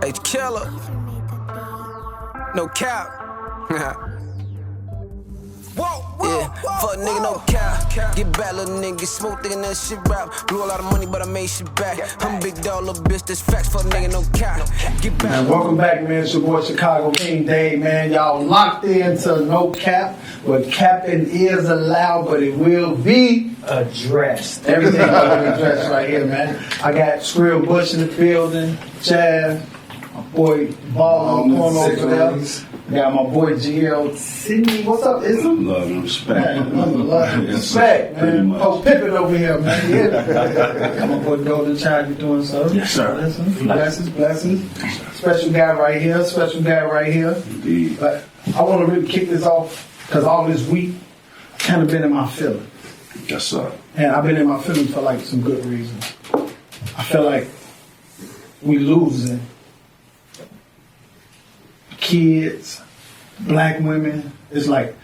H killer. No cap. Yeah, fuck nigga, no cap. Get back, little nigga, get smooth, thinking that shit rap. Blew a lot of money, but I made shit back. I'm a big dog, little bitch, this facts, fuck nigga, no cap. Get back. Man, welcome back, man. It's your boy Chicago King Dave, man. Y'all locked into No Cap, where capping is allowed, but it will be addressed. Everything will be addressed right here, man. I got Skrill Bush in the building, Chad, my boy Ball on the corner over there. Got my boy GLC. What's up, Ism? Love and respect. Man, love and respect, man. Oh, Pippin over here, man. Yeah. Got my boy Goalden Chyld. You doing so? Yes, sir. Blessings. Special guy right here. Indeed. But I want to really kick this off because all this week I've kind of been in my feelings. Yes, sir. And I've been in my feelings for like some good reasons. I feel like we losing kids, black women. It's like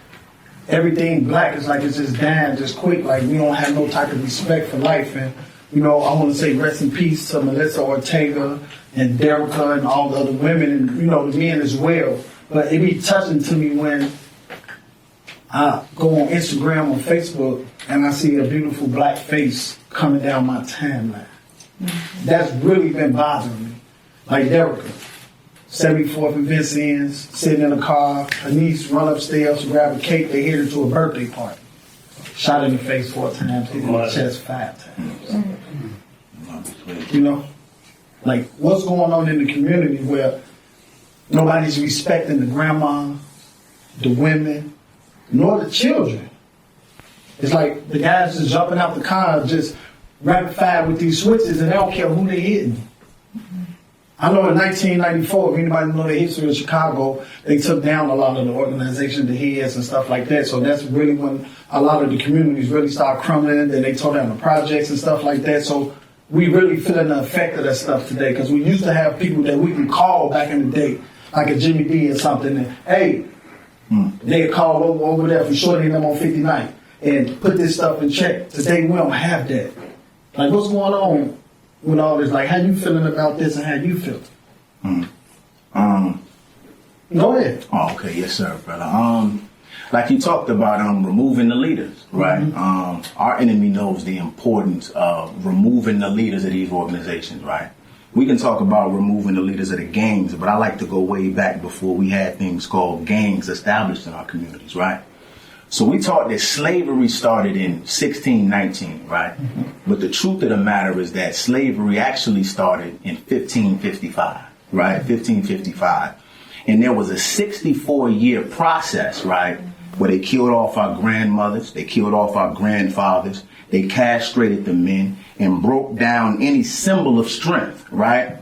everything black is like it's just dying just quick. Like we don't have no type of respect for life. And you know, I want to say rest in peace to Melissa Ortega and Derica and all the other women and you know the men as well. But it be touching to me when I go on Instagram or Facebook and I see a beautiful black face coming down my timeline. That's really been bothering me. Like Derica, 74th and Vincennes, sitting in a car. Her niece run upstairs to grab a cake. They headed to a birthday party. Shot in the face 4 times, hit in the chest 5 times. You know, like what's going on in the community where nobody's respecting the grandma, the women, nor the children. It's like the guys just jumping out the car, just rapid fire with these switches, and they don't care who they hitting. I know in 1994, if anybody know the history of Chicago, they took down a lot of the organization, the heads and stuff like that. So that's really when a lot of the communities really started crumbling. Then they tore down the projects and stuff like that. So we really feeling the effect of that stuff today because we used to have people that we can call back in the day, like a Jimmy D or something. And, hey, they call over there for Shorty and them on 59 and put this stuff in check. Today we don't have that. Like what's going on with all this? Like how you feeling about this and how you feel? Go ahead. Oh, okay, yes, sir, brother. Like you talked about, removing the leaders, right? Our enemy knows the importance of removing the leaders of these organizations, right? We can talk about removing the leaders of the gangs, but I like to go way back before we had things called gangs established in our communities, right? So we taught that slavery started in 1619, right? But the truth of the matter is that slavery actually started in 1555, right? 1555. And there was a 64-year process, right? Where they killed off our grandmothers, they killed off our grandfathers, they castrated the men and broke down any symbol of strength, right?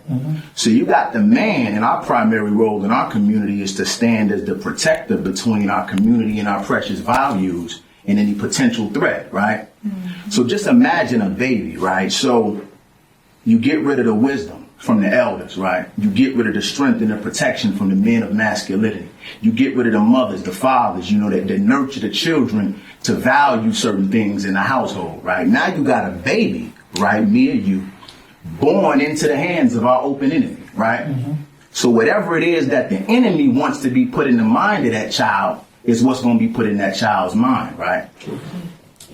So you got the man, and our primary role in our community is to stand as the protector between our community and our precious values and any potential threat, right? So just imagine a baby, right? So you get rid of the wisdom from the elders, right? You get rid of the strength and the protection from the men of masculinity. You get rid of the mothers, the fathers, you know, that nurture the children to value certain things in the household, right? Now you got a baby, right, me or you, born into the hands of our open enemy, right? So whatever it is that the enemy wants to be put in the mind of that child is what's going to be put in that child's mind, right?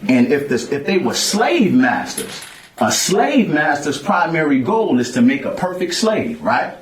And if they were slave masters, a slave master's primary goal is to make a perfect slave, right?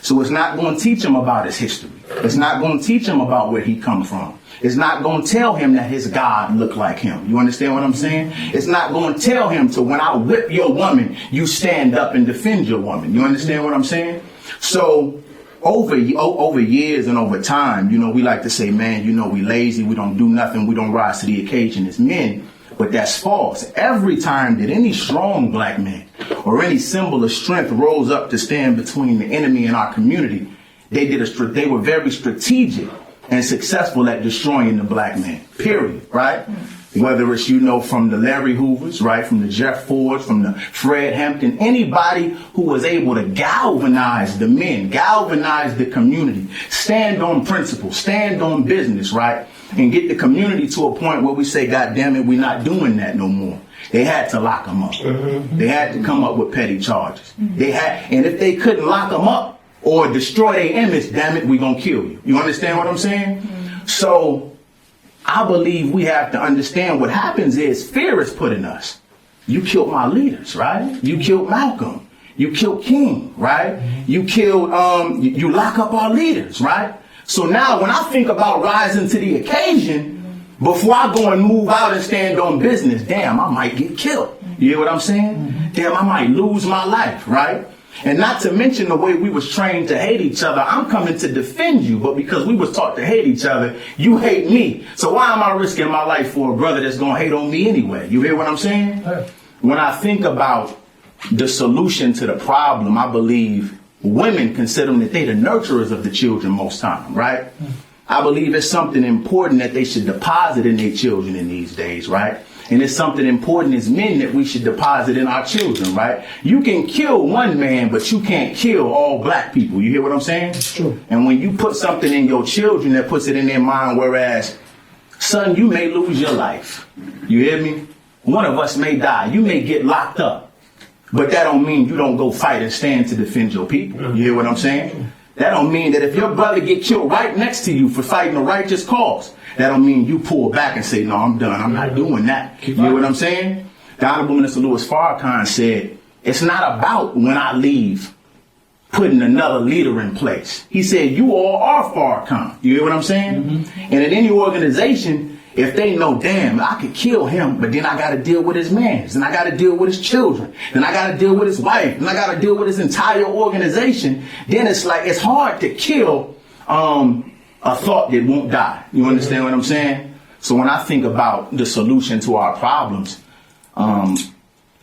So it's not going to teach him about his history. It's not going to teach him about where he come from. It's not going to tell him that his God looked like him. You understand what I'm saying? It's not going to tell him to when I whip your woman, you stand up and defend your woman. You understand what I'm saying? So over years and over time, you know, we like to say, man, you know, we lazy, we don't do nothing, we don't rise to the occasion as men. But that's false. Every time that any strong black man or any symbol of strength rose up to stand between the enemy and our community, they were very strategic and successful at destroying the black man, period, right? Whether it's, you know, from the Larry Hoovers, right, from the Jeff Fords, from the Fred Hampton, anybody who was able to galvanize the men, galvanize the community, stand on principle, stand on business, right, and get the community to a point where we say, God damn it, we're not doing that no more. They had to lock them up. They had to come up with petty charges. And if they couldn't lock them up, or destroy their image, damn it, we gonna kill you. You understand what I'm saying? So I believe we have to understand what happens is fear is put in us. You killed my leaders, right? You killed Malcolm. You killed King, right? You killed, you lock up our leaders, right? So now when I think about rising to the occasion, before I go and move out and stand on business, damn, I might get killed. You hear what I'm saying? Damn, I might lose my life, right? And not to mention the way we was trained to hate each other. I'm coming to defend you, but because we was taught to hate each other, you hate me. So why am I risking my life for a brother that's gonna hate on me anyway? You hear what I'm saying? When I think about the solution to the problem, I believe women consider that they the nurturers of the children most time, right? I believe it's something important that they should deposit in their children in these days, right? And it's something important as men that we should deposit in our children, right? You can kill one man, but you can't kill all black people. You hear what I'm saying? It's true. And when you put something in your children that puts it in their mind, whereas, son, you may lose your life. You hear me? One of us may die. You may get locked up. But that don't mean you don't go fight and stand to defend your people. You hear what I'm saying? That don't mean that if your brother get killed right next to you for fighting a righteous cause, that don't mean you pull back and say, no, I'm done. I'm not doing that. You hear what I'm saying? The Honorable Minister Louis Farrakhan said, it's not about when I leave putting another leader in place. He said, you all are Farrakhan. You hear what I'm saying? And in any organization, if they know, damn, I could kill him, but then I got to deal with his mans, then I got to deal with his children, then I got to deal with his wife, then I got to deal with his entire organization, then it's like, it's hard to kill a thought that won't die. You understand what I'm saying? So when I think about the solution to our problems,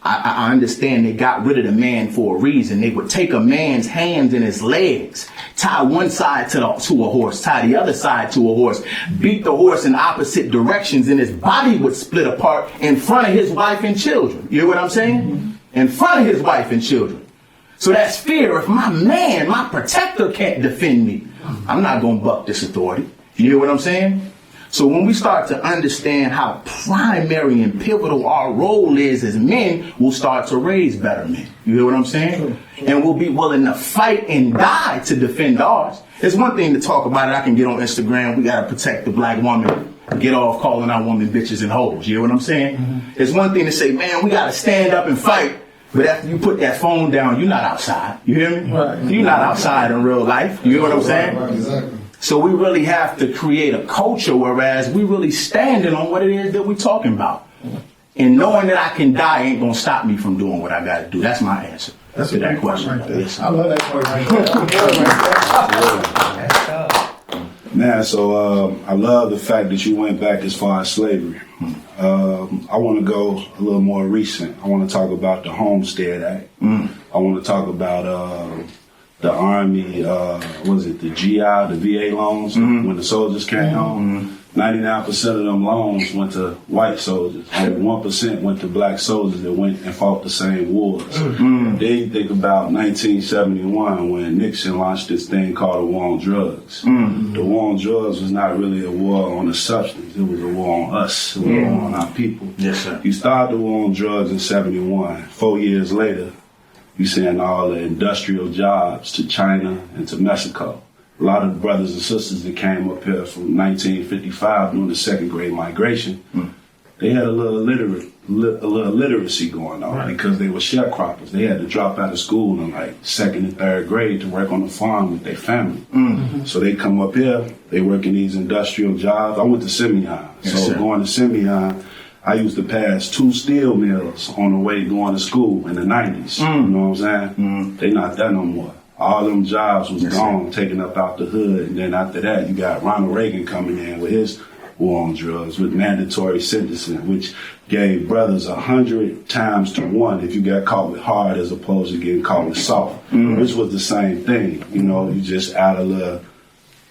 I understand they got rid of the man for a reason. They would take a man's hands and his legs, tie one side to a horse, tie the other side to a horse, beat the horse in opposite directions, and his body would split apart in front of his wife and children. You hear what I'm saying? In front of his wife and children. So that's fear. If my man, my protector can't defend me, I'm not going to buck this authority. You hear what I'm saying? So when we start to understand how primary and pivotal our role is as men, we'll start to raise better men. You hear what I'm saying? And we'll be willing to fight and die to defend ours. It's one thing to talk about it. I can get on Instagram. We got to protect the black woman. Get off calling our women bitches and hoes. You hear what I'm saying? It's one thing to say, man, we got to stand up and fight. But after you put that phone down, you're not outside. You hear me? Right. You're not outside in real life. You hear what I'm saying? Right, exactly. So we really have to create a culture whereas we really standing on what it is that we're talking about. And knowing that I can die ain't going to stop me from doing what I got to do. That's my answer. That's to a that great question. Right there. Yes. I love that point right there. Man, so I love the fact that you went back as far as slavery. I want to go a little more recent. I want to talk about the Homestead Act. I want to talk about the Army, the GI, the VA loans, when the soldiers came home. 99% of them loans went to white soldiers. Only 1% went to black soldiers that went and fought the same wars. Then you think about 1971 when Nixon launched this thing called the war on drugs. The war on drugs was not really a war on a substance. It was a war on us. It was a war on our people. Yes, sir. You started the war on drugs in 71. 4 years later, you send all the industrial jobs to China and to Mexico. A lot of brothers and sisters that came up here from 1955 during the second Great Migration, they had a little literacy going on because they were sharecroppers. They had to drop out of school in like second and third grade to work on the farm with their family. So they come up here, they work in these industrial jobs. I went to Simeon. So going to Simeon, I used to pass 2 steel mills on the way going to school in the 90s. You know what I'm saying? They not that no more. All them jobs was gone, taken up out the hood. And then after that, you got Ronald Reagan coming in with his war on drugs, with mandatory sentencing, which gave brothers 100 times to 1 if you got caught with hard as opposed to getting caught with soft, which was the same thing. You know, you just add a little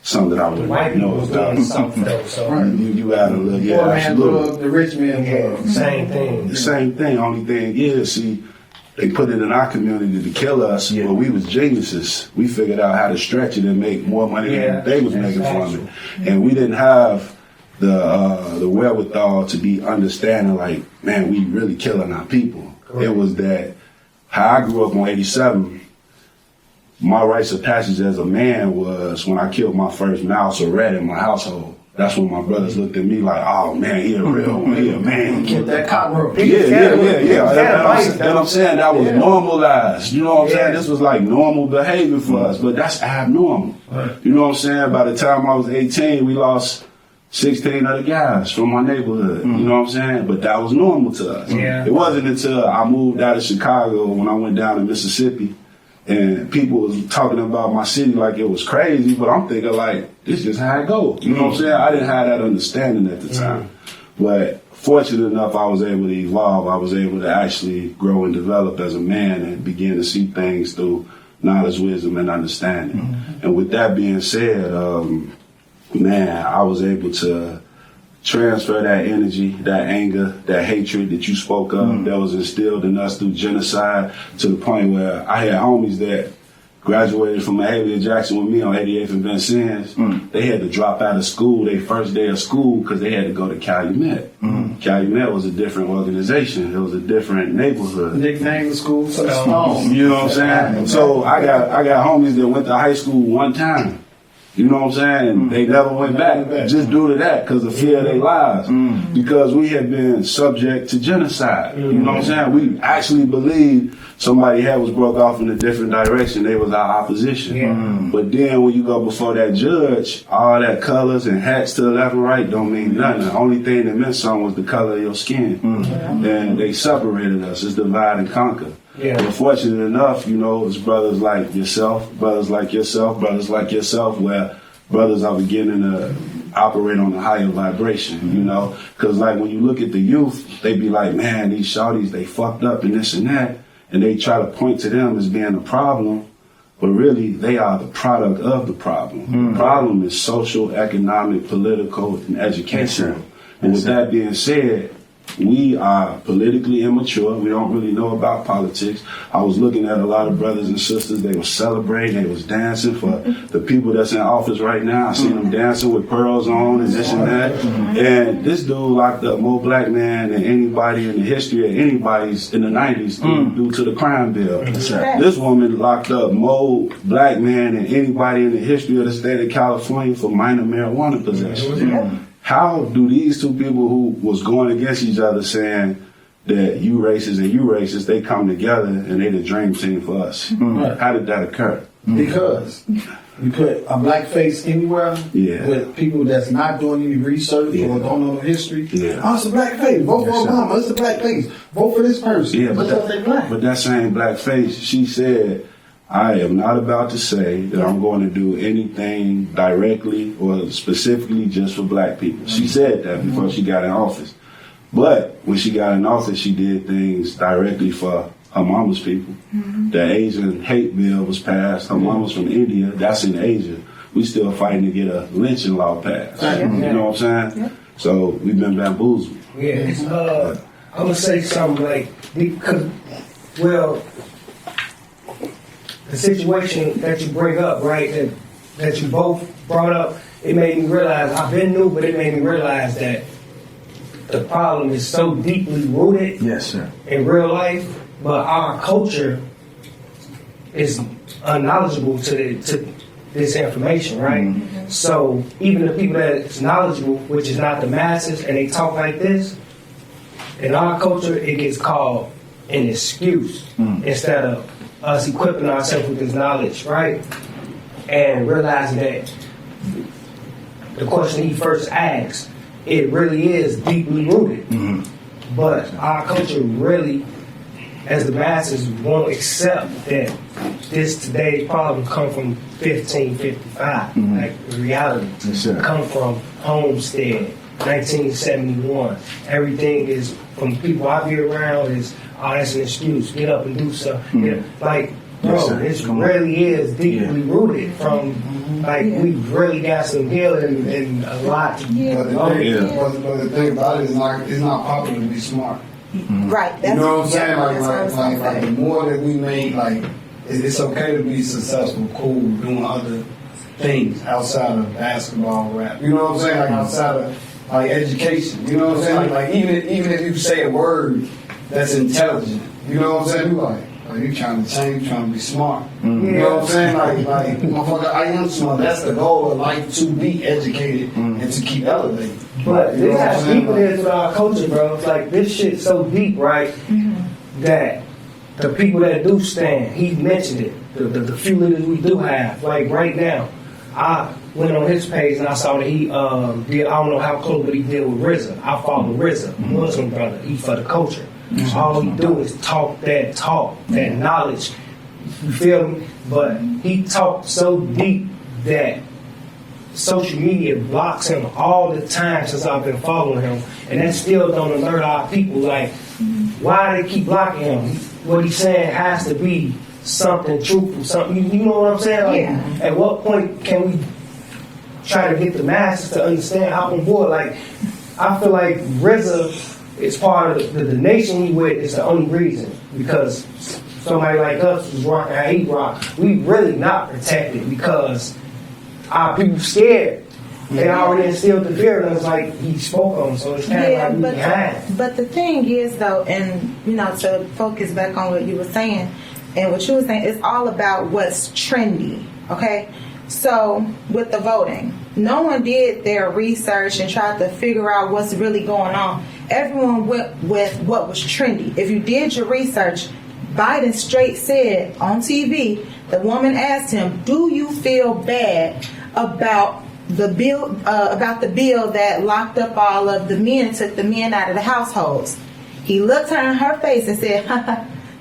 something that I wouldn't know about. You add a little, absolutely. The rich man, same thing. The same thing. Only thing is, see, they put it in our community to kill us, but we was geniuses. We figured out how to stretch it and make more money than they was making from it. And we didn't have the wherewithal to be understanding, like, man, we really killing our people. Correct. It was that, how I grew up on 87, my rites of passage as a man was when I killed my first mouse or rat in my household. That's when my brothers looked at me like, oh man, he a real one, he a man. Get that cockroach. Yeah. And I'm saying that was normalized. You know what I'm saying? This was like normal behavior for us, but that's abnormal. You know what I'm saying? By the time I was 18, we lost 16 other guys from my neighborhood. You know what I'm saying? But that was normal to us. It wasn't until I moved out of Chicago when I went down to Mississippi and people was talking about my city like it was crazy, but I'm thinking like, this is how it goes. You know what I'm saying? I didn't have that understanding at the time. But fortunate enough, I was able to evolve. I was able to actually grow and develop as a man and begin to see things through knowledge, wisdom, and understanding. And with that being said, man, I was able to transfer that energy, that anger, that hatred that you spoke of that was instilled in us through genocide to the point where I had homies that graduated from Mahalia Jackson with me on 88th and Vincennes. They had to drop out of school their first day of school because they had to go to Calumet. Calumet was a different organization. It was a different neighborhood. Nickname the school, so small. You know what I'm saying? So I got homies that went to high school one time. You know what I'm saying? And they never went back just due to that because of fear of their lives. Because we had been subject to genocide. You know what I'm saying? We actually believed somebody head was broke off in a different direction. They was our opposition. But then when you go before that judge, all that colors and hats to the left and right don't mean nothing. The only thing that meant something was the color of your skin. And they separated us. It's divide and conquer. But fortunate enough, you know, it's brothers like yourself, where brothers are beginning to operate on a higher vibration, you know? Because like when you look at the youth, they be like, man, these shawties, they fucked up and this and that. And they try to point to them as being the problem, but really they are the product of the problem. The problem is social, economic, political, and educational. And with that being said, we are politically immature. We don't really know about politics. I was looking at a lot of brothers and sisters. They were celebrating. They was dancing for the people that's in office right now. I seen them dancing with pearls on and this and that. And this dude locked up more black men than anybody in the history of anybody's in the 90s due to the crime bill. This woman locked up more black men than anybody in the history of the state of California for minor marijuana possession. How do these two people who was going against each other saying that you racist and you racist, they come together and they the dream team for us? How did that occur? Because you put a black face anywhere with people that's not doing any research or don't know the history. Oh, it's a black face. Vote for Obama. It's a black face. Vote for this person. Because they black. But that same black face, she said, I am not about to say that I'm going to do anything directly or specifically just for black people. She said that before she got in office. But when she got in office, she did things directly for her mama's people. The Asian hate bill was passed. Her mama's from India. That's in Asia. We still fighting to get a lynching law passed. You know what I'm saying? So we've been bamboozled. I'm going to say something like, because, well, the situation that you bring up, right, that you both brought up, it made me realize, I've been new, but it made me realize that the problem is so deeply rooted in real life, but our culture is unknowledgeable to this information, right? So even the people that's knowledgeable, which is not the masses, and they talk like this, in our culture, it gets called an excuse instead of us equipping ourselves with this knowledge, right? And realizing that the question he first asked, it really is deeply rooted. But our culture really, as the masses, won't accept that this today's problem come from 1555. Like reality. Come from Homestead, 1971. Everything is, from people I be around, is, oh, that's an excuse. Get up and do something. Like, bro, this really is deeply rooted from, like, we really got some healing and a lot to do. But the thing about it is, like, it's not popular to be smart. Right. You know what I'm saying? Like the more that we make, like, it's okay to be successful, cool, doing other things outside of basketball, rap. You know what I'm saying? Like, outside of, like, education. You know what I'm saying? Like even if you say a word that's intelligent, you know what I'm saying? You like, Like, you trying to change, you trying to be smart. You know what I'm saying? Like, motherfucker, I am smart. That's the goal of life, to be educated and to keep elevating. But this has deeper into our culture, bro. It's like, this shit's so deep, right? That the people that do stand, he mentioned it. The few leaders we do have, like right now, I went on his page and I saw that he did, I don't know how close, but he did with RZA. I follow RZA, Muslim brother. He for the culture. All he do is talk, that knowledge. You feel me? But he talked so deep that social media blocks him all the time since I've been following him, and that still don't alert our people. Like, why they keep blocking him? What he's saying has to be something truthful, something. You know what I'm saying? Like, at what point can we try to get the masses to understand how on board? Like, I feel like RZA is part of the nation we with is the only reason, because somebody like us who's rocking how he rock, we really not protected because our people scared. They already instilled the fear in us, like he spoke on, so it's kind of like we behind. But the thing is, though, and to focus back on what you were saying, and what you were saying, it's all about what's trendy, okay? So with the voting, no one did their research and tried to figure out what's really going on. Everyone went with what was trendy. If you did your research, Biden straight said on TV, the woman asked him, "Do you feel bad about the bill that locked up all of the men and took the men out of the households?" He looked her in her face and said,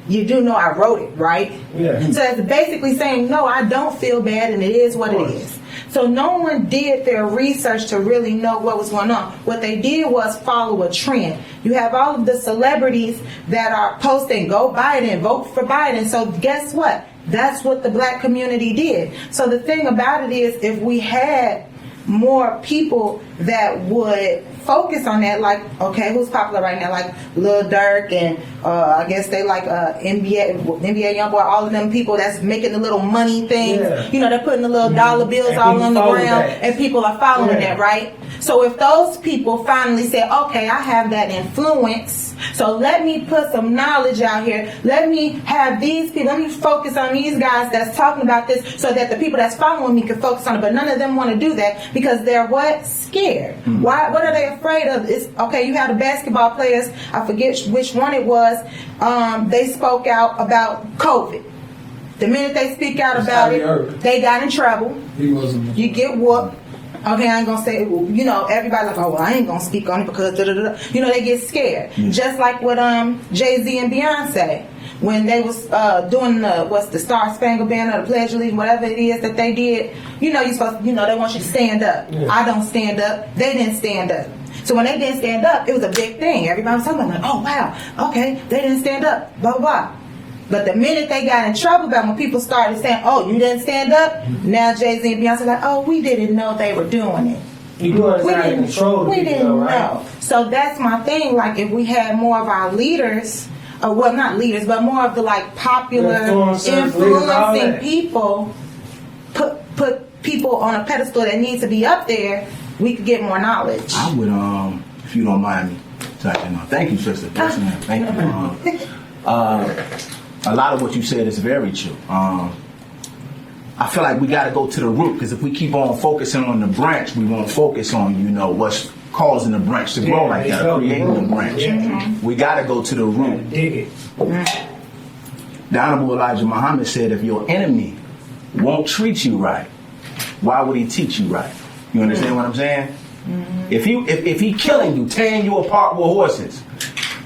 "You do know I wrote it, right?" Yeah. So it's basically saying, no, I don't feel bad, and it is what it is. So no one did their research to really know what was going on. What they did was follow a trend. You have all of the celebrities that are posting, "Go Biden, vote for Biden." So guess what? That's what the black community did. So the thing about it is, if we had more people that would focus on that, like, okay, who's popular right now? Like Lil Durk, and I guess they like NBA YoungBoy, all of them people that's making the little money things. Yeah. They're putting the little dollar bills all on the ground, and people are following that, right? So if those people finally say, okay, I have that influence, so let me put some knowledge out here. Let me have these people, let me focus on these guys that's talking about this, so that the people that's following me can focus on it. But none of them want to do that because they're what? Scared. Why? What are they afraid of? It's okay, you have the basketball players, I forget which one it was, they spoke out about COVID. The minute they speak out about it, they got in trouble. You get whooped. Okay, I ain't gonna say, everybody like, oh, well, I ain't gonna speak on it because da-da-da-da. They get scared. Just like with Jay-Z and Beyonce, when they was doing the Star Spangled Banner or the Pledge of Allegiance, whatever it is that they did, you're supposed to, they want you to stand up. I don't stand up. They didn't stand up. So when they didn't stand up, it was a big thing. Everybody was talking about, like, oh, wow, okay, they didn't stand up, blah, blah, blah. But the minute they got in trouble about when people started saying, oh, you didn't stand up, now Jay-Z and Beyonce like, oh, we didn't know they were doing it. We didn't know. So that's my thing. Like, if we had more of our leaders, well, not leaders, but more of the like popular influencing people, put people on a pedestal that needs to be up there, we could get more knowledge. I would, if you don't mind me touching on. Thank you, sister. Thank you. A lot of what you said is very true. I feel like we got to go to the root, because if we keep on focusing on the branch, we won't focus on, what's causing the branch to grow like that, creating the branch. Mm-hmm. We got to go to the root. Dig it. The Honorable Elijah Muhammad said, if your enemy won't treat you right, why would he teach you right? You understand what I'm saying? Mm-hmm. If he killing you, tearing you apart with horses,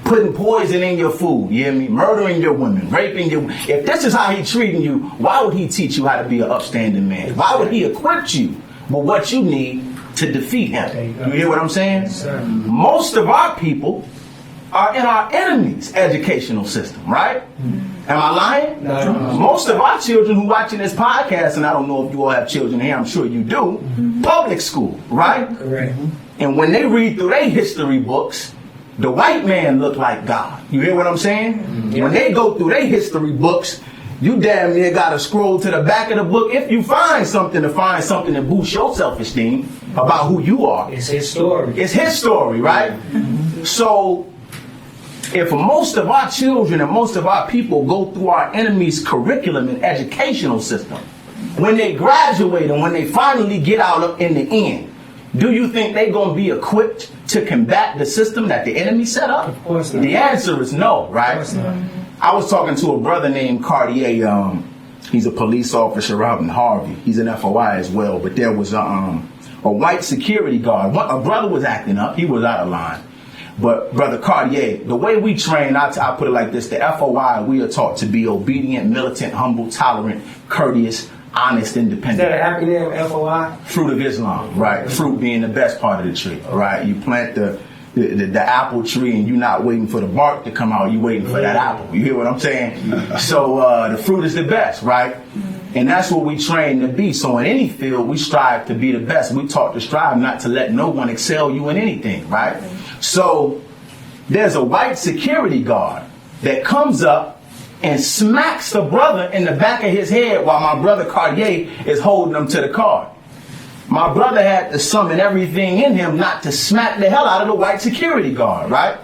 putting poison in your food, you hear me? Murdering your women, raping your... If this is how he treating you, why would he teach you how to be an upstanding man? Why would he equip you with what you need to defeat him? You hear what I'm saying? Yes, most of our people are in our enemy's educational system, right? Am I lying? No. Most of our children who watching this podcast, and I don't know if you all have children here, I'm sure you do, public school, right? Correct. And when they read through their history books, the white man look like God. You hear what I'm saying? Mm-hmm. When they go through their history books, you damn near gotta scroll to the back of the book if you find something to boost your self-esteem about who you are. It's his story. It's his story, right? Mm-hmm. So If most of our children and most of our people go through our enemy's curriculum and educational system, when they graduate and when they finally get out in the end, do you think they're going to be equipped to combat the system that the enemy set up? Of course not. The answer is no, right? Of course not. I was talking to a brother named Cartier. He's a police officer out in Harvey. He's an FOI as well. But there was a white security guard. A brother was acting up. He was out of line. But Brother Cartier, the way we train, I put it like this: the FOI, we are taught to be obedient, militant, humble, tolerant, courteous, honest, independent. Is that an acronym, FOI? Fruit of Islam, right? Fruit being the best part of the tree, right? You plant the apple tree and you're not waiting for the bark to come out, you're waiting for that apple. You hear what I'm saying? So the fruit is the best, right? And that's what we train to be. So in any field, we strive to be the best. We taught to strive not to let no one excel you in anything, right? So there's a white security guard that comes up and smacks the brother in the back of his head while my brother Cartier is holding him to the car. My brother had to summon everything in him not to smack the hell out of the white security guard, right?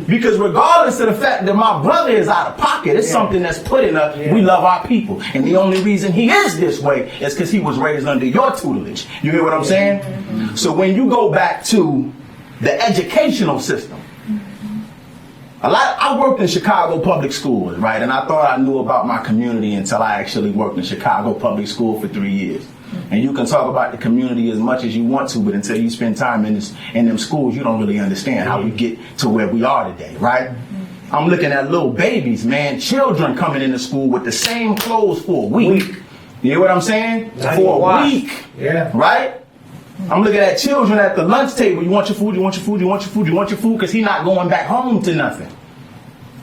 Because regardless of the fact that my brother is out of pocket, it's something that's put in us. We love our people. And the only reason he is this way is because he was raised under your tutelage. You hear what I'm saying? So when you go back to the educational system, I worked in Chicago public schools, right? And I thought I knew about my community until I actually worked in Chicago public school for 3 years. And you can talk about the community as much as you want to, but until you spend time in them schools, you don't really understand how we get to where we are today, right? I'm looking at little babies, man, children coming into school with the same clothes for a week. You hear what I'm saying? For a week, right? I'm looking at children at the lunch table. You want your food, you want your food, you want your food, you want your food, because he's not going back home to nothing.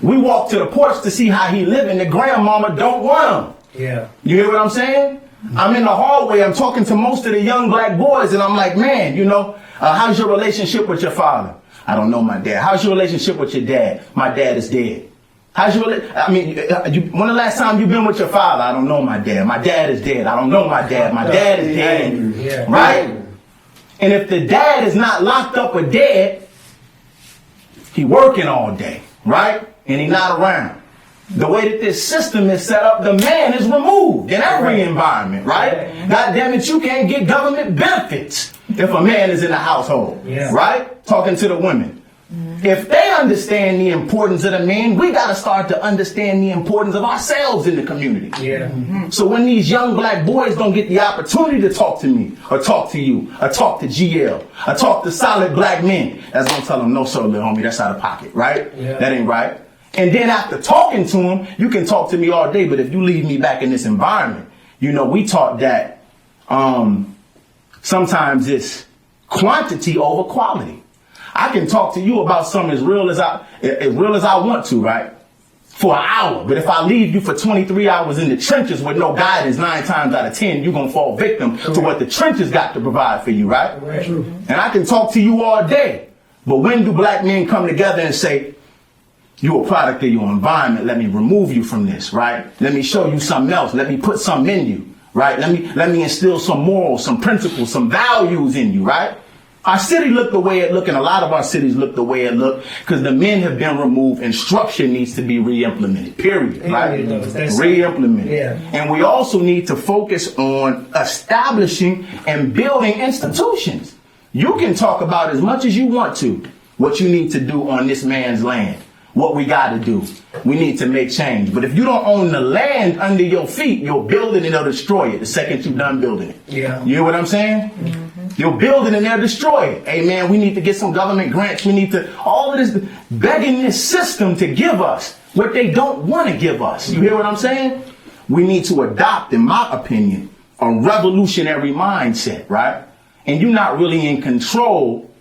We walk to the porch to see how he living. The grandmama don't want him. Yeah. You hear what I'm saying? I'm in the hallway, I'm talking to most of the young black boys, and I'm like, man, you know, how's your relationship with your father? I don't know my dad. How's your relationship with your dad? My dad is dead. How's your when the last time you been with your father? I don't know my dad. My dad is dead. I don't know my dad. My dad is dead. Yeah. Right? And if the dad is not locked up or dead, he working all day, right? And he not around. The way that this system is set up, the man is removed in every environment, right? God damn it, you can't get government benefits if a man is in the household, right? Talking to the women. If they understand the importance of the man, we got to start to understand the importance of ourselves in the community. So when these young black boys don't get the opportunity to talk to me, or talk to you, or talk to GL, or talk to solid black men, that's going to tell them, no sir, little homie, that's out of pocket, right? That ain't right. And then after talking to him, you can talk to me all day, but if you leave me back in this environment, you know, we taught that sometimes it's quantity over quality. I can talk to you about something as real as I want to, right? For an hour. But if I leave you for 23 hours in the trenches with no guidance, 9 times out of 10, you're going to fall victim to what the trenches got to provide for you, right? And I can talk to you all day. But when do black men come together and say, you're a product of your environment, let me remove you from this, right? Let me show you something else. Let me put something in you, right? Let me instill some morals, some principles, some values in you, right? Our city looked the way it looked, and a lot of our cities look the way it looked, because the men have been removed and structure needs to be re-implemented, period, right? Re-implemented. And we also need to focus on establishing and building institutions. You can talk about as much as you want to what you need to do on this man's land. What we got to do. We need to make change. But if you don't own the land under your feet, you'll build it and they'll destroy it the second you're done building it. You hear what I'm saying? You'll build it and they'll destroy it. Hey man, we need to get some government grants. We need to, all of this, begging this system to give us what they don't want to give us. You hear what I'm saying? We need to adopt, in my opinion, a revolutionary mindset, right? And you're not really in control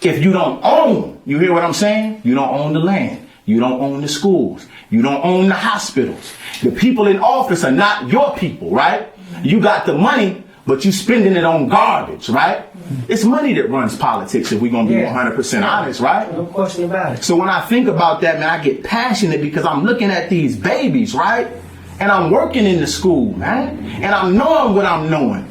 if you don't own. You hear what I'm saying? You don't own the land. You don't own the schools. You don't own the hospitals. The people in office are not your people, right? You got the money, but you spending it on garbage, right? It's money that runs politics, if we're going to be 100% honest, right? No question about it. So when I think about that, man, I get passionate because I'm looking at these babies, right? And I'm working in the school, man. And I'm knowing what I'm knowing.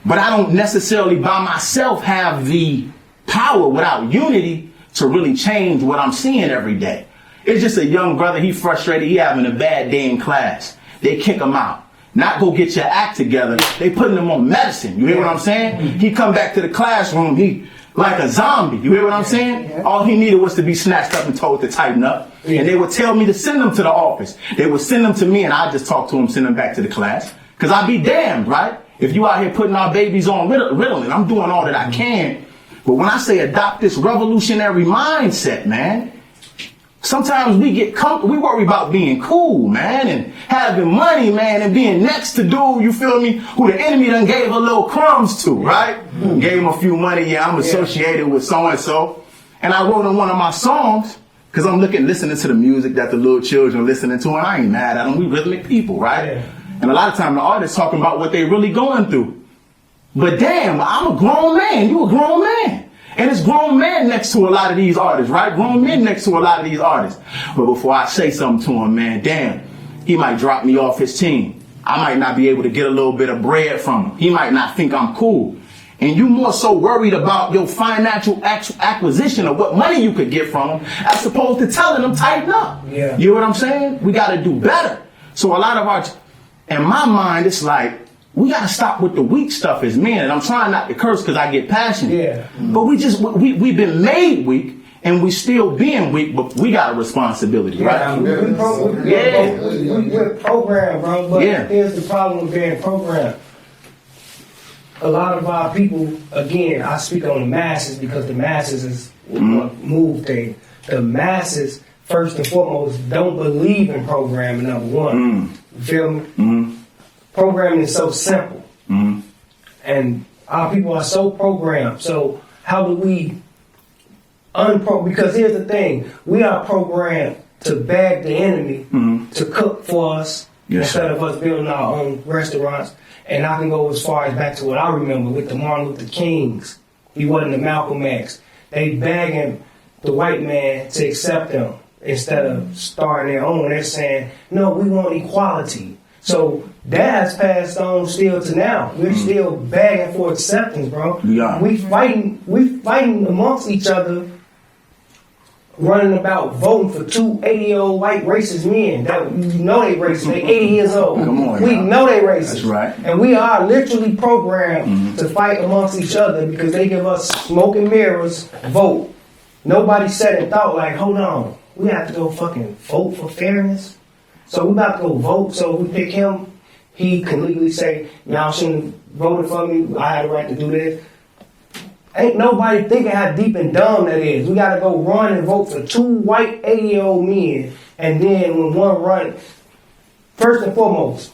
But I don't necessarily by myself have the power without unity to really change what I'm seeing every day. It's just a young brother, he frustrated, he having a bad day in class. They kick him out. Not go get your act together, they putting him on medicine. You hear what I'm saying? He come back to the classroom, he like a zombie. You hear what I'm saying? All he needed was to be snatched up and told to tighten up. And they would tell me to send him to the office. They would send him to me and I just talk to him, send him back to the class. Cause I'd be damned, right? If you out here putting our babies on Ritalin, I'm doing all that I can. But when I say adopt this revolutionary mindset, man, sometimes we get comfortable. We worry about being cool, man, and having money, man, and being next to dude, you feel me, who the enemy done gave a little crumbs to, right? Gave him a few money, yeah, I'm associated with so-and-so. And I wrote in one of my songs, because I'm listening to the music that the little children are listening to, and I ain't mad at them. We rhythmic people, right? Yeah. And a lot of time the artists talking about what they really going through. But damn, I'm a grown man. You a grown man. And it's grown men next to a lot of these artists, right? Grown men next to a lot of these artists. But before I say something to him, man, damn, he might drop me off his team. I might not be able to get a little bit of bread from him. He might not think I'm cool. And you more so worried about your financial acquisition of what money you could get from him as opposed to telling him tighten up. Yeah. You know what I'm saying? We got to do better. So a lot of our, in my mind, it's like, we gotta stop with the weak stuff as men, and I'm trying not to curse because I get passionate. Yeah. But we've been made weak, and we still being weak, but we got a responsibility, right? We're programmed, bro. But here's the problem with being programmed. A lot of our people, again, I speak on the masses because the masses is what move things. The masses, first and foremost, don't believe in programming. Number one, you feel me? Programming is so simple, and our people are so programmed. So how do we unprogram? Because here's the thing: we are programmed to beg the enemy to cook for us instead of us building our own restaurants. And I can go as far as back to what I remember with the Martin Luther Kings. He wasn't the Malcolm X. They begging the white man to accept them instead of starting their own. They're saying, "No, we want equality." So that has passed on still to now. We're still begging for acceptance, bro. We fighting amongst each other, running about voting for two 80-year-old white racist men. That you know they racist. They 80 years old. Come on, we know they racist. That's right. And we are literally programmed to fight amongst each other because they give us smoke and mirrors, vote. Nobody said and thought like, hold on, we have to go fucking vote for fairness. So we about to go vote. So if we pick him, he can legally say, y'all shouldn't have voted for me. I had a right to do this. Ain't nobody thinking how deep and dumb that is. We got to go run and vote for two white 80-year-old men. And then when one run, first and foremost,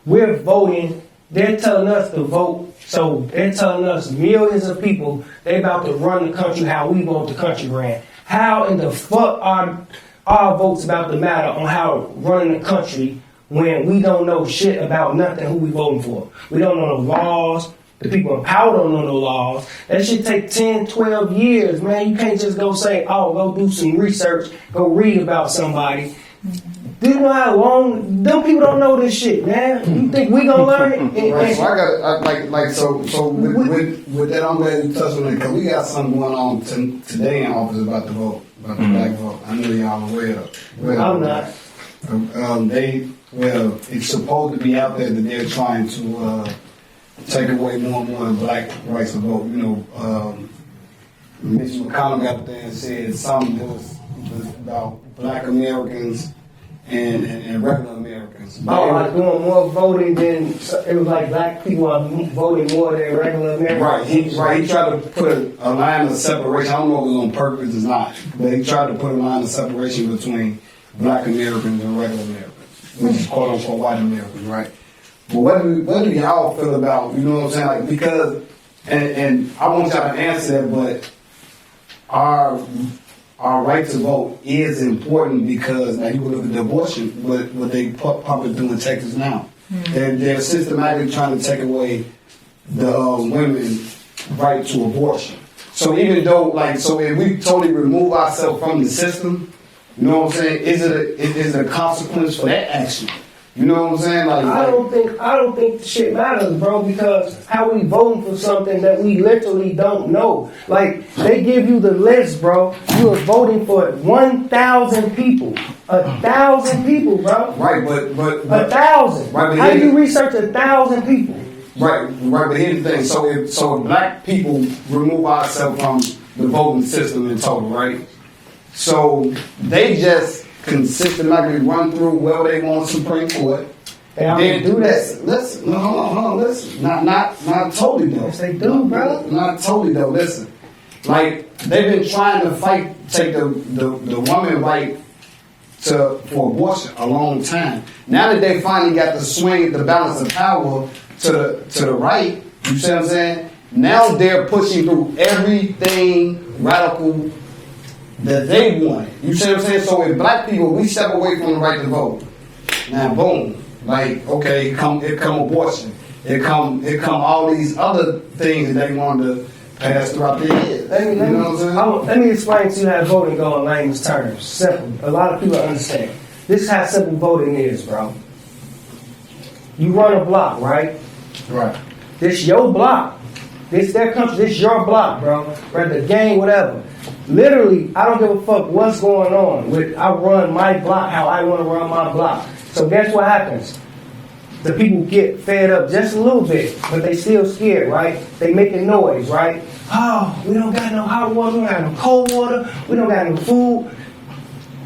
we're voting. They're telling us to vote. So they're telling us millions of people, they about to run the country how we want the country ran. How in the fuck are our votes about to matter on how running the country when we don't know shit about nothing who we voting for? We don't know the laws. The people in power don't know no laws. That shit take 10, 12 years, man. You can't just go say, oh, go do some research, go read about somebody. Do you know how long? Them people don't know this shit, man. You think we gonna learn it? Right, so I got so with that, I'm glad you touched on it because we got something going on today in office about the vote, about the black vote. I know y'all aware of. I'm not. It's supposed to be out there that they're trying to take away more and more of black rights to vote. You know, Mitch McConnell got up there and said something that was about black Americans and regular Americans. Like doing more voting than it was like black people are voting more than regular Americans. He tried to put a line of separation. I don't know if it was on purpose or not, but he tried to put a line of separation between black Americans and regular Americans, which is quote unquote white Americans, right? But what do y'all feel about, you know what I'm saying? Like, because, and I want y'all to answer that, but our right to vote is important because, now you look at the abortion, what they probably do in Texas now. They're systematically trying to take away the women's right to abortion. So even though, so if we totally remove ourselves from the system, you know what I'm saying, is it a consequence for that action? You know what I'm saying? Like I don't think the shit matters, bro, because how we voting for something that we literally don't know. Like, they give you the list, bro. You are voting for 1,000 people. 1,000 people, bro. Right, but 1,000. Right, but how do you research 1,000 people? Right, but here's the thing. So if black people remove ourselves from the voting system in total, right? So they just consistently run through wherever they want Supreme Court. They already do that. Listen, hold on, listen. Not totally though. Yes, they do, bro. Not totally though. Listen, like they've been trying to take the woman right for abortion a long time. Now that they finally got the swing, the balance of power to the right, you see what I'm saying? Now they're pushing through everything radical that they want. You see what I'm saying? So with black people, we step away from the right to vote. Now, boom, like it come abortion, it come all these other things that they want to pass throughout the years. Let me explain to you how voting goes in layman's terms. Simple. A lot of people understand. This is how simple voting is, bro. You run a block, right? Right. This your block. This their country. This your block, bro. Whether the gang, whatever. Literally, I don't give a fuck what's going on. I run my block how I want to run my block. So guess what happens? The people get fed up just a little bit, but they still scared, right? They making noise, right? Oh, we don't got no hot water, we don't got no cold water, we don't got no food.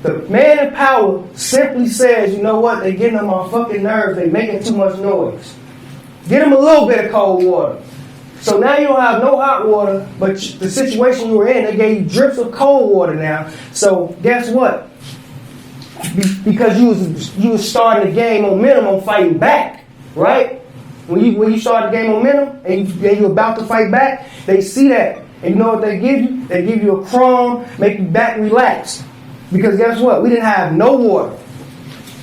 The man in power simply says, you know what? They getting on my fucking nerves. They making too much noise. Get them a little bit of cold water. So now you don't have no hot water, but the situation you were in, they gave you drips of cold water now. So guess what? Because you was starting the game momentum on fighting back, right? When you start the game momentum and you about to fight back, they see that. And you know what they give you? They give you a crumb, make you back relax. Because guess what? We didn't have no water.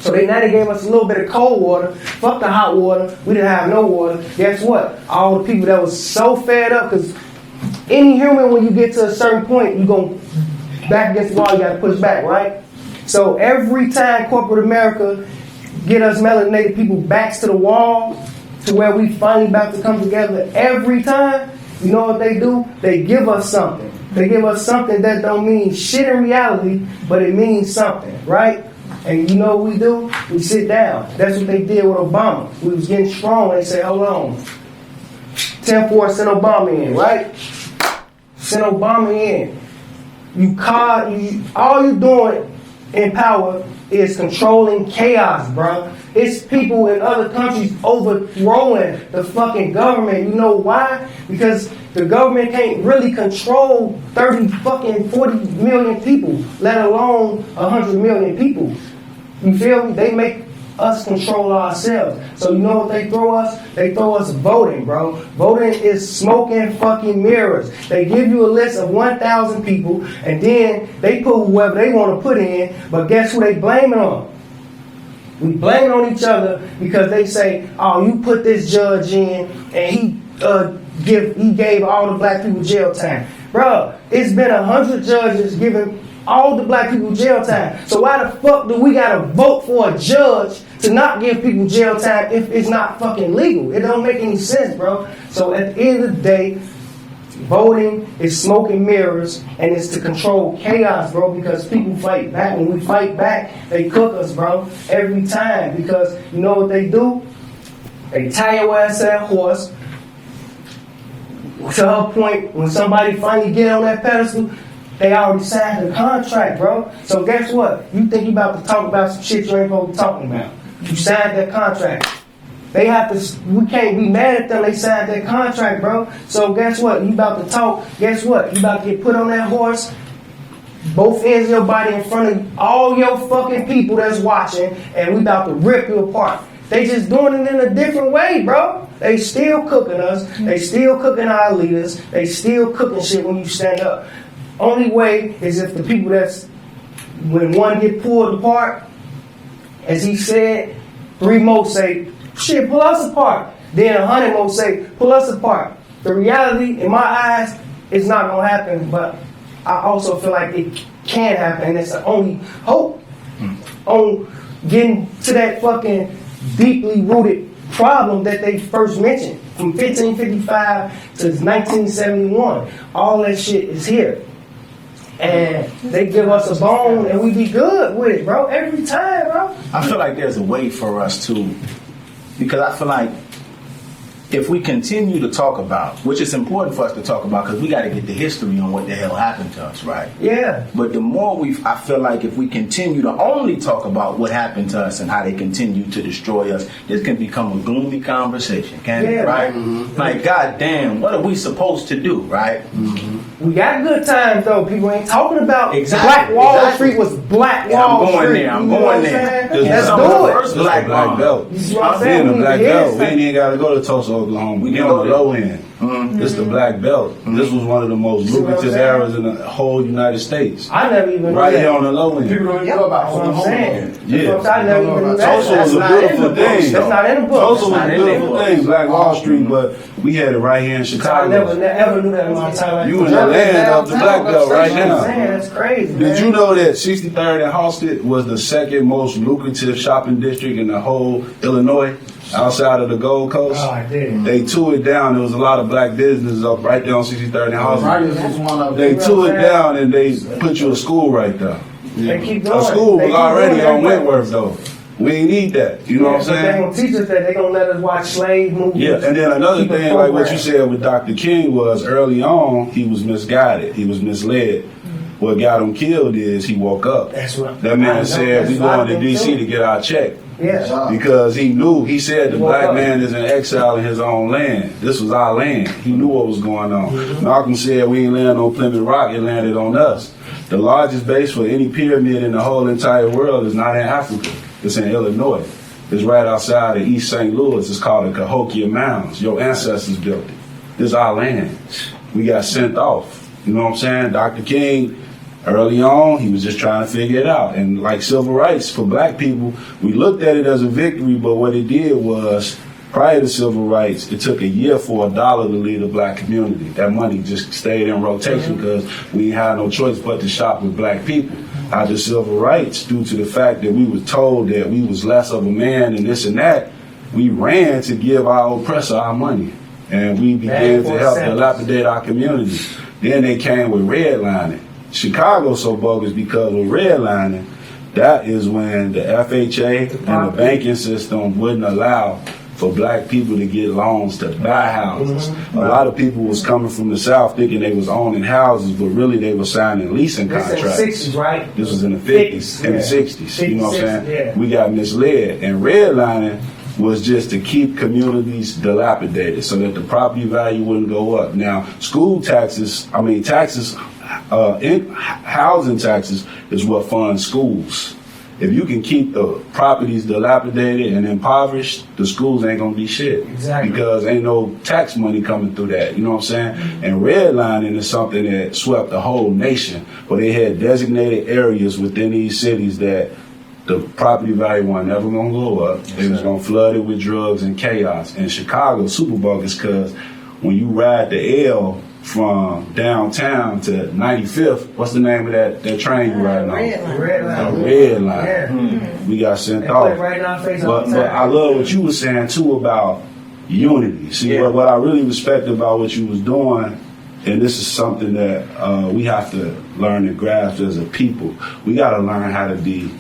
So they gave us a little bit of cold water. Fuck the hot water. We didn't have no water. Guess what? All the people that was so fed up, because any human, when you get to a certain point, you go back against the wall, you got to push back, right? So every time corporate America get us melanated people backs to the wall, to where we finally about to come together, every time, you know what they do? They give us something. They give us something that don't mean shit in reality, but it means something, right? And you know what we do? We sit down. That's what they did with Obama. We was getting strong. They said, hold on. 10-4, send Obama in, right? Send Obama in. All you doing in power is controlling chaos, bro. It's people in other countries overthrowing the fucking government. You know why? Because the government can't really control 40 million people, let alone 100 million people. You feel me? They make us control ourselves. So you know what they throw us? They throw us voting, bro. Voting is smoking fucking mirrors. They give you a list of 1,000 people, and then they put whoever they want to put in, but guess who they blame it on? We blame it on each other because they say, oh, you put this judge in, and he gave all the black people jail time. Bro, it's been 100 judges giving all the black people jail time. So why the fuck do we gotta vote for a judge to not give people jail time if it's not fucking legal? It don't make any sense, bro. So at the end of the day, voting is smoking mirrors, and it's to control chaos, bro, because people fight back. When we fight back, they cook us, bro, every time. Because you know what they do? They tie your ass to that horse. To her point, when somebody finally get on that pedestal, they already signed the contract, bro. So guess what? You think you about to talk about some shit you ain't supposed to be talking about. You signed that contract. We can't be mad at them. They signed that contract, bro. So guess what? You about to talk. Guess what? You about to get put on that horse. Both ends of your body in front of all your fucking people that's watching, and we about to rip you apart. They just doing it in a different way, bro. They still cooking us. They still cooking our leaders. They still cooking shit when you stand up. Only way is if the people when one get pulled apart, as he said, 3 more say, shit, pull us apart. Then 100 more say, pull us apart. The reality, in my eyes, it's not going to happen, but I also feel like it can happen, and it's the only hope on getting to that fucking deeply rooted problem that they first mentioned from 1555 to 1971. All that shit is here. And they give us a bone and we be good with it, bro. Every time, bro. I feel like there's a way for us to, because I feel like if we continue to talk about, which is important for us to talk about, because we got to get the history on what the hell happened to us, right? Yeah. But the more I feel like if we continue to only talk about what happened to us and how they continue to destroy us, this can become a gloomy conversation, can't it? Right? Mm-hmm. Like, goddamn, what are we supposed to do, right? Mm-hmm. We got good times though. People ain't talking about Black Wall Street was Black Wall Street. I'm going there. Let's do it. First black belt. You see what I'm saying? The black belt. We ain't even got to go to Tulsa, Oklahoma. We get on the low end. Mm-hmm. This is the black belt. Mm-hmm. This was one of the most lucrative eras in the whole United States. I never even right here on the low end. People don't even know about Oklahoma. Yeah. I never even knew that. Tulsa was a beautiful thing. That's not in the book. Tulsa was a beautiful thing, Black Wall Street, but we had it right here in Chicago. I never ever knew that in my time. You in the land of the black belt right now. That's crazy. Did you know that 63rd and Halsted was the second most lucrative shopping district in the whole Illinois? Outside of the Gold Coast, they tore it down. There was a lot of black businesses up right there on 63rd and Halsted. They tore it down and they put you a school right there. They keep going. A school was already on Wentworth though. We ain't need that. You know what I'm saying? They gonna teach us that. They gonna let us watch slave movies. Yeah, and then another thing, like what you said with Dr. King was early on, he was misguided. He was misled. What got him killed is he woke up. That's what that man said, we going to D.C. to get our check. Yeah. Because he knew, he said the black man is in exile in his own land. This was our land. He knew what was going on. Mm-hmm. Malcolm said we ain't land on Plymouth Rock, it landed on us. The largest base for any pyramid in the whole entire world is not in Africa. It's in Illinois. It's right outside of East St. Louis. It's called the Cahokia Mounds. Your ancestors built it. This is our land. We got sent off. You know what I'm saying? Dr. King, early on, he was just trying to figure it out. And like civil rights for black people, we looked at it as a victory, but what it did was, prior to civil rights, it took a year for $1 to leave the black community. That money just stayed in rotation because we had no choice but to shop with black people. After civil rights, due to the fact that we were told that we was less of a man and this and that, we ran to give our oppressor our money. And we began to help dilapidate our community. Then they came with redlining. Chicago so bogus because with redlining, that is when the FHA and the banking system wouldn't allow for black people to get loans to buy houses. Mm-hmm. A lot of people was coming from the South thinking they was owning houses, but really they were signing leasing contracts. This in the 60s, right? This was in the 50s, in the 60s. You know what I'm saying? Yeah. We got misled. And redlining was just to keep communities dilapidated so that the property value wouldn't go up. Now, housing taxes is what funds schools. If you can keep the properties dilapidated and impoverished, the schools ain't gonna be shit. Exactly. Because ain't no tax money coming through that. You know what I'm saying? Mm-hmm. And redlining is something that swept the whole nation, but they had designated areas within these cities that the property value wasn't never gonna go up. They was gonna flood it with drugs and chaos. And Chicago super bogus because when you ride the L from downtown to 95th, what's the name of that train you riding on? Red line. Yeah. Mm-hmm. We got sent off. Right in our face but I love what you were saying too about unity. See, what I really respect about what you was doing, and this is something that we have to learn to grasp as a people. We got to learn how to be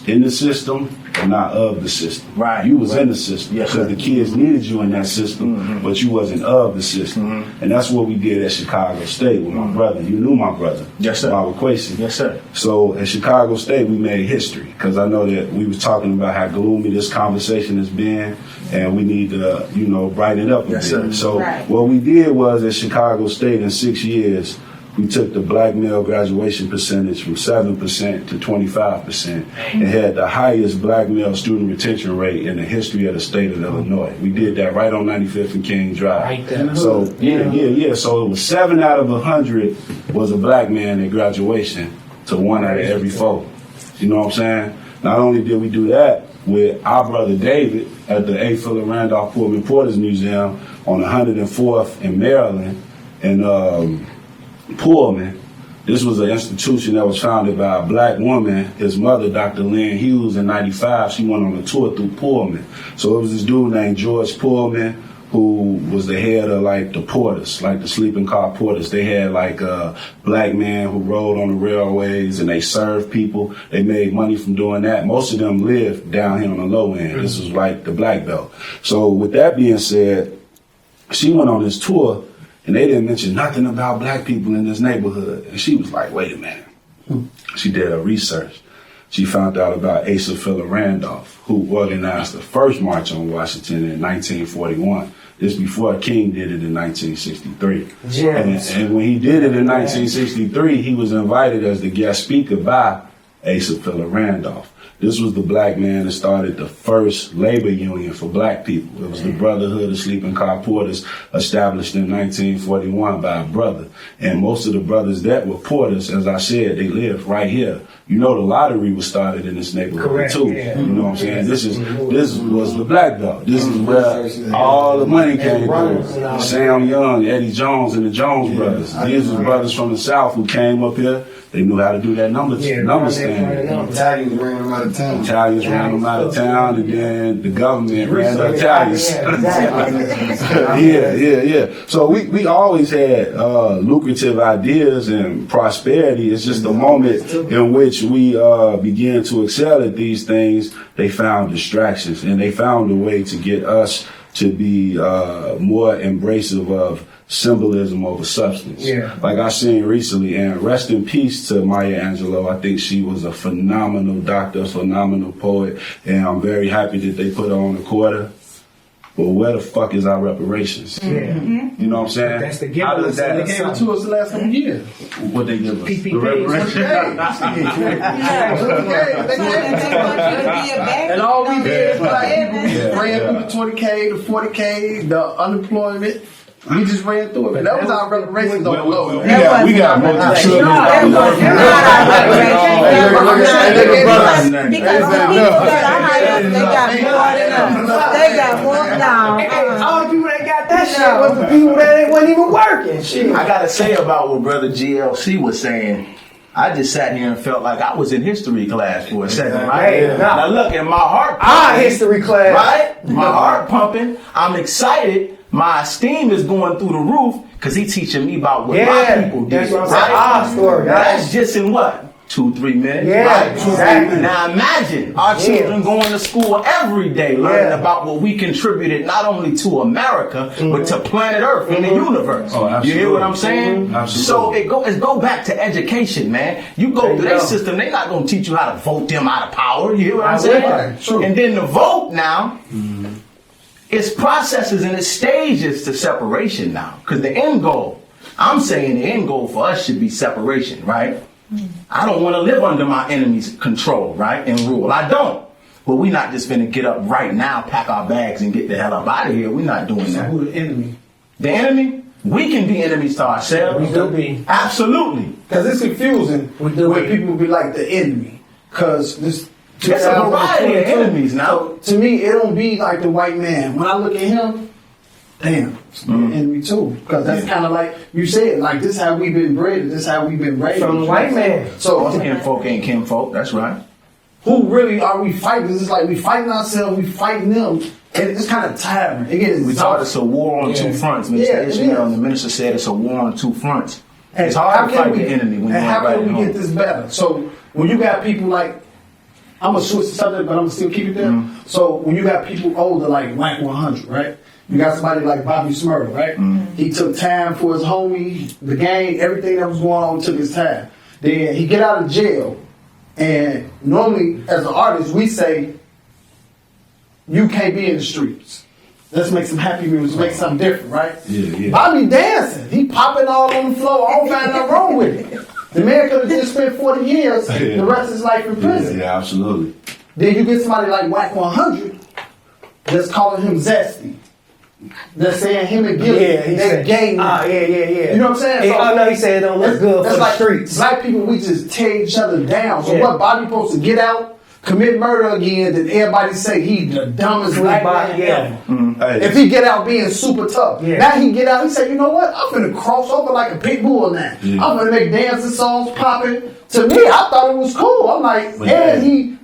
in the system and not of the system. Right. You was in the system because the kids needed you in that system, but you wasn't of the system. And that's what we did at Chicago State with my brother. You knew my brother. Yes, sir. Bob Quasi. Yes, sir. So at Chicago State, we made history because I know that we was talking about how gloomy this conversation has been, and we need to, brighten it up a bit. Sir. So what we did was at Chicago State in 6 years, we took the black male graduation percentage from 7% to 25% and had the highest black male student retention rate in the history of the state of Illinois. We did that right on 95th and King Drive. Right there. So, So it was 7 out of 100 was a black man at graduation to 1 out of every 4. You know what I'm saying? Not only did we do that with our brother David at the A. Philip Randolph Pullman Porter's Museum on 104th in Maryland, and Pullman, This was an institution that was founded by a black woman. His mother, Dr. Lynn Hughes, in '95, she went on a tour through Pullman. So it was this dude named George Pullman who was the head of like the porters, like the sleeping car porters. They had like a black man who rode on the railways and they served people. They made money from doing that. Most of them lived down here on the low end. This was like the black belt. So with that being said, she went on this tour and they didn't mention nothing about black people in this neighborhood. And she was like, wait a minute. She did her research. She found out about Asa Philip Randolph, who organized the first March on Washington in 1941. This before King did it in 1963. And when he did it in 1963, he was invited as the guest speaker by Asa Philip Randolph. This was the black man that started the first labor union for black people. It was the Brotherhood of Sleeping Car Porters, established in 1941 by a brother. And most of the brothers that were porters, as I said, they lived right here. You know, the lottery was started in this neighborhood too. Yeah. You know what I'm saying? This was the black belt. This is where all the money came from. Sam Young, Eddie Jones, and the Jones brothers. These were brothers from the South who came up here. They knew how to do that number stand. Italians ran them out of town. Italians ran them out of town, and then the government ran the Italians. Yeah. So we always had lucrative ideas and prosperity. It's just the moment in which we began to excel at these things, they found distractions, and they found a way to get us to be more embracive of symbolism over substance. Yeah. Like I seen recently, and rest in peace to Maya Angelou. I think she was a phenomenal doctor, a phenomenal poet, and I'm very happy that they put her on the quarter. But where the fuck is our reparations? Yeah. Mm-hmm. You know what I'm saying? That's the gift. How does that? They gave it to us the last couple of years. What they give us? PPP. The reparations. And all we did is like, ran through the 20K, the 40K, the unemployment. We just ran through it. And that was our reparations on the low. We got multi-trillion Because the people that are high up, they got more than us. They got more now. All the people that got that shit was the people that wasn't even working. Shit. I gotta say about what Brother GLC was saying, I just sat here and felt like I was in history class for a second, right? Hey, now look, in my heart pumping, Our history class. right? My heart pumping, I'm excited, my esteem is going through the roof, because he teaching me about what my people did. That's what I'm saying. Our story. That's just in what? 2-3 minutes, Yeah, right? exactly. Now imagine our children going to school every day learning about what we contributed not only to America, but to planet Earth and the universe. Oh, absolutely. You hear what I'm saying? Absolutely. So it go back to education, man. You go through their system, they're not going to teach you how to vote them out of power. You hear what I'm saying? True. And then the vote now, it's processes and it's stages to separation now. Because the end goal, I'm saying the end goal for us should be separation, right? I don't want to live under my enemy's control, right, and rule. I don't. But we're not just finna get up right now, pack our bags, and get the hell up out of here. We're not doing that. Who the enemy? The enemy? We can be enemies to ourselves. We do be. Absolutely. Because it's confusing when people will be like the enemy. Because this. There's a variety of enemies now. So to me, it don't be like the white man. When I look at him, damn, it's the enemy too. Because that's kind of like you said, like this is how we've been bred, this is how we've been raised. From the white man. So Kinfolk ain't kinfolk, that's right. who really are we fighting? It's like we fighting ourselves, we fighting them, and it's kind of tiring. Again, We taught it's a war on two fronts. Minister Ishmael and the minister said it's a war on two fronts. It's hard to fight the enemy when you're and how right can at we get home. this better? So when you got people like, I'm gonna switch the subject, but I'm gonna still keep it there. So when you got people older like Whack 100, right? You got somebody like Bobby Smurda, right? He took time for his homie, the gang, everything that was going on took his time. Then he get out of jail, and normally as an artist we say, you can't be in the streets. Let's make some happy music, make something different, right? Yeah. Bobby dancing, he popping all on the floor. I don't find nothing wrong with it. The man could have just spent 40 years, the rest of his life in prison. Yeah, absolutely. Then you get somebody like Whack 100 that's calling him zesty. That's saying him and Gilly, they gang. Yeah. You know what I'm saying? So, no, he said it don't look good for the like streets. Black people, we just tear each other down. So what, Bobby supposed to get out, commit murder again, then everybody say he the dumbest black man ever. If he get out being super tough. Now he get out, he say, you know what? I'm finna cross over like a pit bull now. I'm gonna make dancing songs popping. To me, I thought it was cool. I'm like,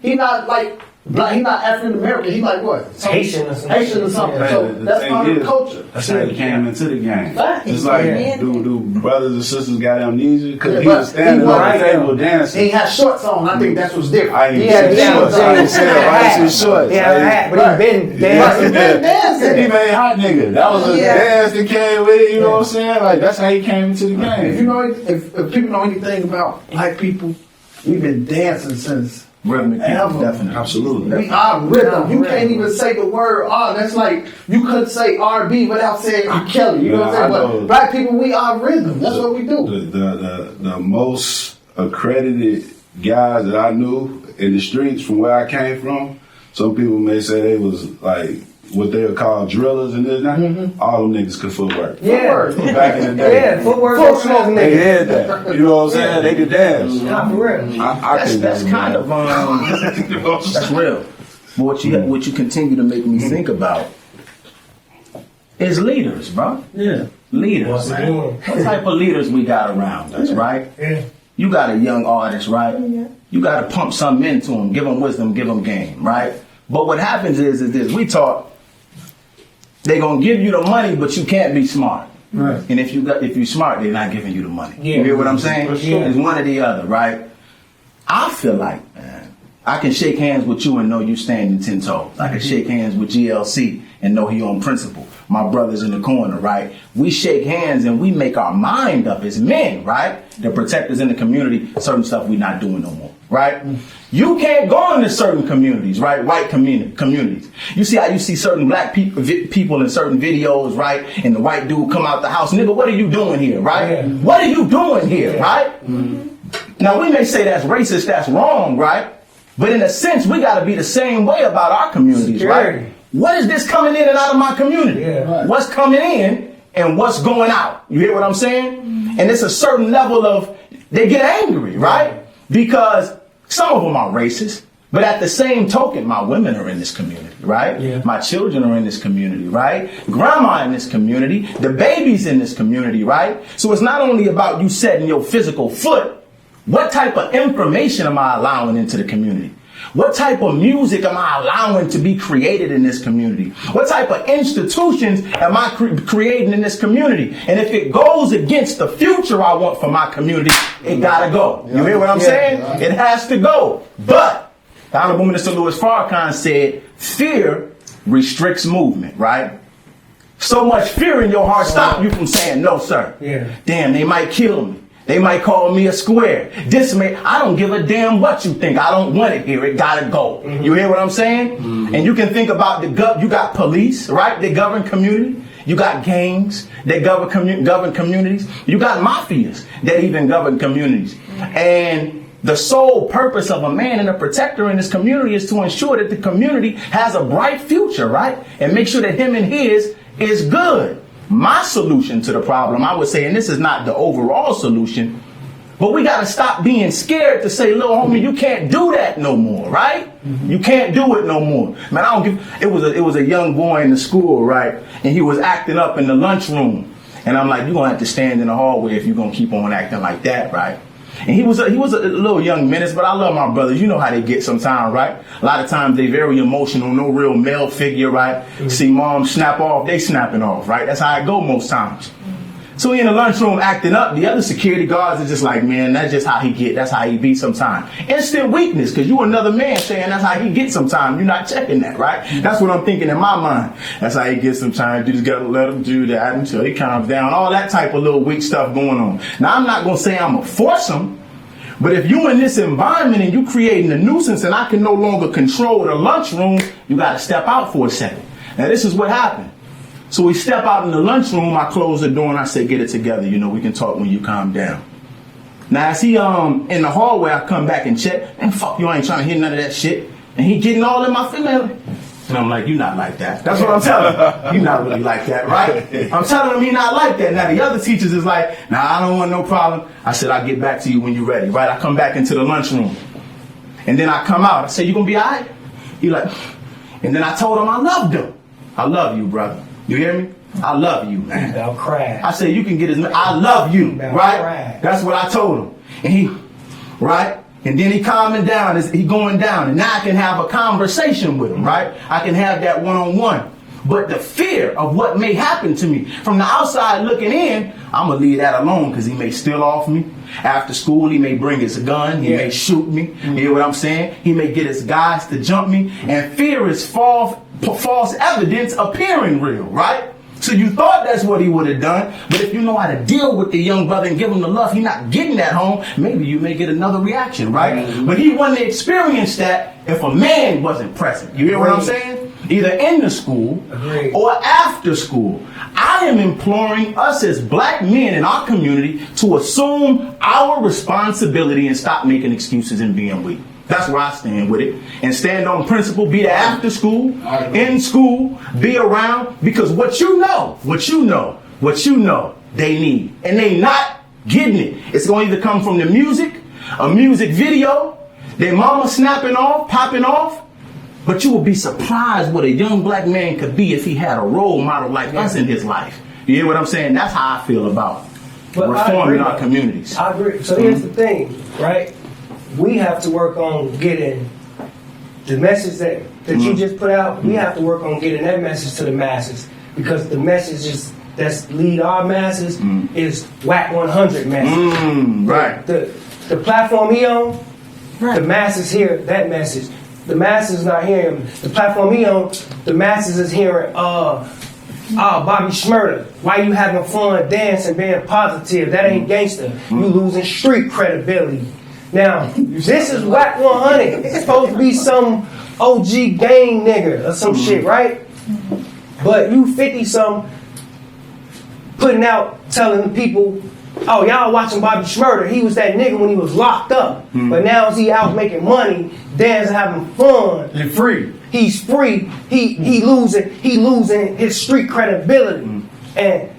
he not like black, he not African American. He like what? Haitian or something. Haitian or something. So that's part of the culture. That's how he came into the game. Right. It's like, do brothers and sisters got amnesia? Because he was standing on the table dancing. He had shorts on. I think that's what's different. He had shorts. I ain't saying shorts. He had a hat, but he been dancing. He made hot nigga. That was a dance that came with it. You know what I'm saying? Like that's how he came into the game. If you know, if people know anything about black people, we've been dancing since. Rhythm, definitely. Absolutely. We are rhythm. You can't even say the word R. That's like you couldn't say R&B without saying R. Kelly. You know what I'm saying? But black people, we are rhythm. That's what we do. The most accredited guys that I knew in the streets from where I came from, some people may say they was like what they would call drillers and this and that. All them niggas could footwork. Yeah. Back in the day. Yeah, footwork. They did that. You know what I'm saying? They could dance. Not for real. That's kind of that's real. But what you continue to make me think about is leaders, bro. Yeah. Leaders, man. What type of leaders we got around us, right? Yeah. You got a young artist, right? You got to pump something into him, give him wisdom, give him game, right? But what happens is this: we taught they gonna give you the money, but you can't be smart. Right. And if you smart, they're not giving you the money. Yeah. You hear what I'm saying? Sure. It's one or the other, right? I feel like, man, I can shake hands with you and know you standing 10 toes. I can shake hands with GLC and know he on principle. My brother's in the corner, right? We shake hands and we make our mind up as men, right? The protectors in the community, certain stuff we not doing no more, right? You can't go into certain communities, right? White communities. You see how you see certain black people in certain videos, right? And the white dude come out the house, nigga, what are you doing here, right? What are you doing here, right? Now we may say that's racist, that's wrong, right? But in a sense, we got to be the same way about our communities, right? What is this coming in and out of my community? What's coming in and what's going out? You hear what I'm saying? And it's a certain level of, they get angry, right? Because some of them are racist, but at the same token, my women are in this community, right? My children are in this community, right? Grandma in this community, the babies in this community, right? So it's not only about you setting your physical foot. What type of information am I allowing into the community? What type of music am I allowing to be created in this community? What type of institutions am I creating in this community? And if it goes against the future I want for my community, it gotta go. You hear what I'm saying? It has to go. But the Honorable Minister Louis Farrakhan said, fear restricts movement, right? So much fear in your heart stop you from saying, no, sir. Damn, they might kill me. They might call me a square. I don't give a damn what you think. I don't want it here. It gotta go. You hear what I'm saying? And you can think about you got police, right? They govern community. You got gangs that govern communities. You got mafias that even govern communities. And the sole purpose of a man and a protector in this community is to ensure that the community has a bright future, right? And make sure that him and his is good. My solution to the problem, I would say, and this is not the overall solution, but we got to stop being scared to say, little homie, you can't do that no more, right? You can't do it no more. Man, I don't give, it was a young boy in the school, right? And he was acting up in the lunchroom. And I'm like, you're going to have to stand in the hallway if you're going to keep on acting like that, right? And he was a little young menace, but I love my brothers. You know how they get sometimes, right? A lot of times they very emotional, no real male figure, right? See mom snap off, they snapping off, right? That's how it go most times. So he in the lunchroom acting up. The other security guards are just like, man, that's just how he get. That's how he be sometimes. Instant weakness, because you another man saying that's how he get sometimes. You're not checking that, right? That's what I'm thinking in my mind. That's how he gets sometimes. You just got to let him do that until he calms down. All that type of little weak stuff going on. Now, I'm not going to say I'm going to force him. But if you in this environment and you creating a nuisance and I can no longer control the lunchroom, you got to step out for a second. Now, this is what happened. So we step out in the lunchroom, I close the door and I say, get it together. You know, we can talk when you calm down. Now, as he in the hallway, I come back and check. And fuck you, I ain't trying to hear none of that shit. And he getting all in my feelings. And I'm like, you not like that. That's what I'm telling him. You not really like that, right? I'm telling him he not like that. Now, the other teachers is like, nah, I don't want no problem. I said, I'll get back to you when you're ready, right? I come back into the lunchroom. And then I come out. I say, you gonna be all right? He like, and then I told him I loved him. I love you, brother. You hear me? I love you, man. I'll cry. I said, you can get his, I love you, right? That's what I told him. And he, right? And then he calming down, he going down. And now I can have a conversation with him, right? I can have that one-on-one. But the fear of what may happen to me, from the outside looking in, I'm going to leave that alone because he may steal off me. After school, he may bring his gun. He may shoot me. You hear what I'm saying? He may get his guys to jump me. And fear is false evidence appearing real, right? So you thought that's what he would have done, but if you know how to deal with the young brother and give him the love, he's not getting that home, maybe you may get another reaction, right? But he wouldn't experience that if a man wasn't present. You hear what I'm saying? Either in the school or after school. I am imploring us as black men in our community to assume our responsibility and stop making excuses and being weak. That's where I stand with it. And stand on principle, be there after school, in school, be around, because what you know, they need. And they not getting it. It's going to either come from the music, a music video, their mama snapping off, popping off, but you will be surprised what a young black man could be if he had a role model like us in his life. You hear what I'm saying? That's how I feel about reforming our communities. I agree. So here's the thing, right? We have to work on getting the message that you just put out. We have to work on getting that message to the masses, because the messages that lead our masses is WAC 100 message. Right. The platform he on, the masses hear that message. The masses not hearing him. The platform he on, the masses is hearing, Bobby Shmurda, why you having fun dancing, being positive? That ain't gangster. You losing street credibility. Now, this is WAC 100. It's supposed to be some OG gang nigga or some shit, right? But you 50-something putting out, telling the people, oh, y'all watching Bobby Shmurda. He was that nigga when he was locked up. But now he out making money, dancing, having fun. And free. He's free. He losing his street credibility. And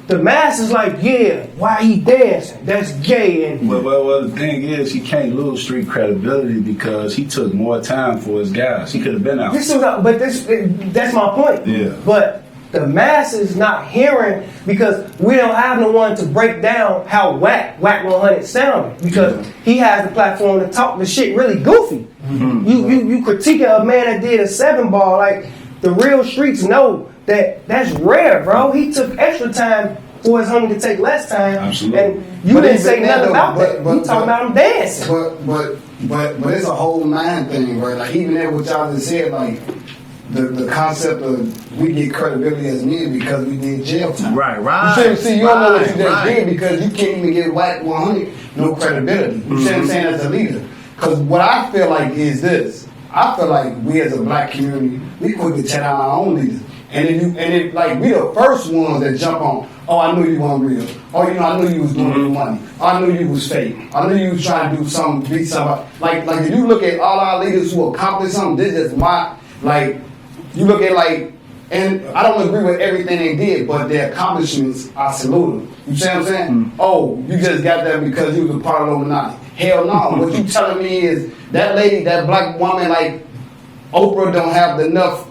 the mass is like, yeah, why he dancing? That's gay. And well, the thing is, he can't lose street credibility because he took more time for his guys. He could have been out. That's my point. Yeah. But the mass is not hearing, because we don't have no one to break down how WAC 100 sounded, because he has the platform to talk the shit really goofy. You critique a man that did a 7-ball, like the real streets know that's rare, bro. He took extra time for his homie to take less time. Absolutely. And you didn't say nothing about that. You talking about him dancing. But it's a whole mind thing, right? Like even that what y'all just said, like the concept of we get credibility as men because we did jail time. Right. You see, you don't know what you just did because you can't even get WAC 100 no credibility. You see what I'm saying, as a leader? Because what I feel like is this. I feel like we as a black community, we quick to tear down our own leaders. And if like we the first ones that jump on, oh, I knew you weren't real. Oh, I knew you was doing it for money. Oh, I knew you was fake. I knew you was trying to do something, be somebody. Like if you look at all our leaders who accomplished something, this is my, like, you look at like, and I don't agree with everything they did, but their accomplishments, I salute them. You see what I'm saying? Oh, you just got that because you was a part of Illuminati. Hell no. What you telling me is that lady, that black woman, like Oprah don't have enough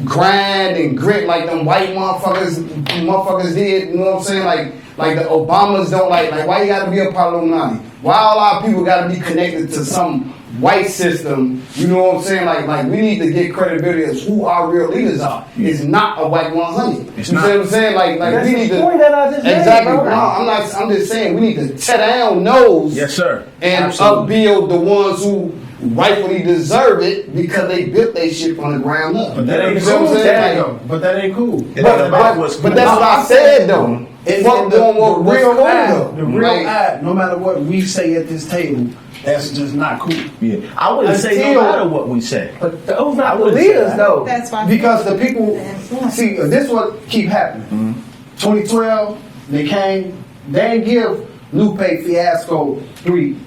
grind and grit like them white motherfuckers did. You know what I'm saying? Like the Obamas don't like why you gotta be a part of Illuminati? Why all our people gotta be connected to some white system? You know what I'm saying? Like we need to get credibility as who our real leaders are. It's not a white 100. You see what I'm saying? Like that's we need the to point that I just exactly. made, bro. No, I'm just saying we need to tear down those. Yes, sir. And Absolutely. upbuild the ones who rightfully deserve it because they built their shit from the ground up. But that ain't You know cool. what I'm saying? But that ain't cool. But that's what I said though. Fuck doing what real cool. The real ad, no matter what we say at this table, that's just not cool. Yeah. I wouldn't say no matter what we say. But those not the leaders though. That's why. Because the people, see, this what keep happening. 2012, they came, they didn't give Lupe Fiasco 3-4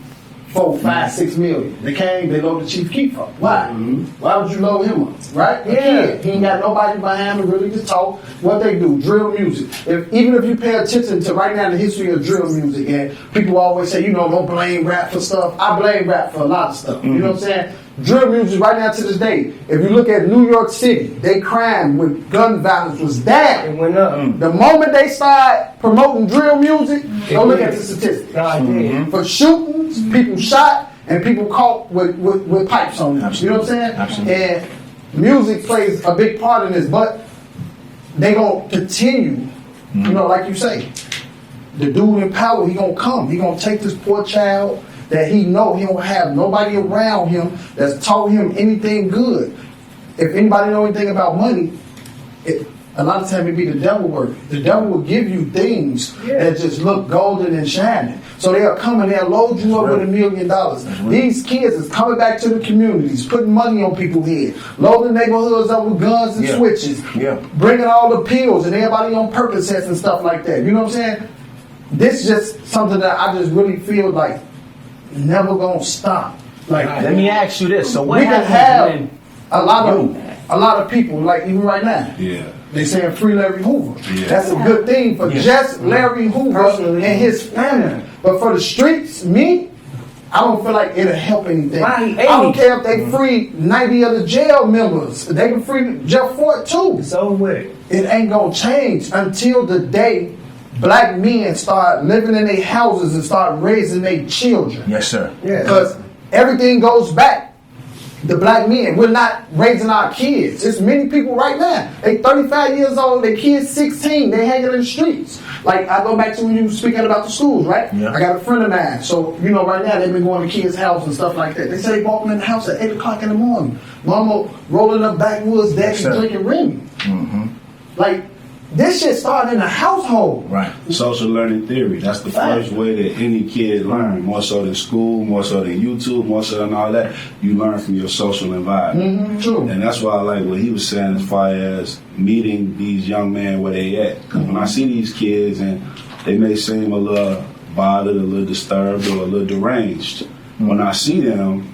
4, 5, 6 million. They came, they loaded Chief Keef up. Why? Why would you load him up? Right? Yeah. He ain't got nobody behind him really to talk. What they do, drill music. Even if you pay attention to right now the history of drill music, and people always say, don't blame rap for stuff. I blame rap for a lot of stuff. You know what I'm saying? Drill music right now to this day. If you look at New York City, they crime with gun violence was down. It went up. The moment they start promoting drill music, go look at the statistics. For shootings, people shot, and people caught with pipes on them. Absolutely. You know what I'm saying? Absolutely. And music plays a big part in this, but they gonna continue, like you say. The dude in power, he gonna come. He gonna take this poor child that he don't have nobody around him that's taught him anything good. If anybody know anything about money, a lot of times it be the devil work. The devil will give you things that just look golden and shining. So they'll come and they'll load you up with $1 million. These kids is coming back to the communities, putting money on people's head, loading neighborhoods up with guns and switches, bringing all the pills and everybody on Percocets and stuff like that. You know what I'm saying? This is just something that I just really feel like never gonna stop. Like, let me ask you this: so what we can happens have a lot of people, like even right now. Yeah. They saying free Larry Hoover. Yeah. That's a good thing for just Larry Hoover and his family. But for the streets, I don't feel like it'll help anything. I don't care if they free 90 of the jail members. They can free Jeff Fort too. So what? It ain't gonna change until the day black men start living in their houses and start raising their children. Yes, sir. Because everything goes back. The black men, we're not raising our kids. There's many people right now. They 35 years old, their kids 16, they hanging in the streets. Like, I go back to when you were speaking about the schools, right? Yeah. I got a friend of mine. So, right now they've been going to kids' house and stuff like that. They say they walk them in the house at 8 o'clock in the morning. Mama rolling up backwoods, daddy drinking Remy. Like, this shit started in the household. Right. Social learning theory. That's the first way that any kid learns. More so than school, more so than YouTube, more so than all that. You learn from your social environment. True. And that's why I like what he was saying as far as meeting these young men where they at. Because when I see these kids and they may seem a little bothered, a little disturbed, or a little deranged, when I see them,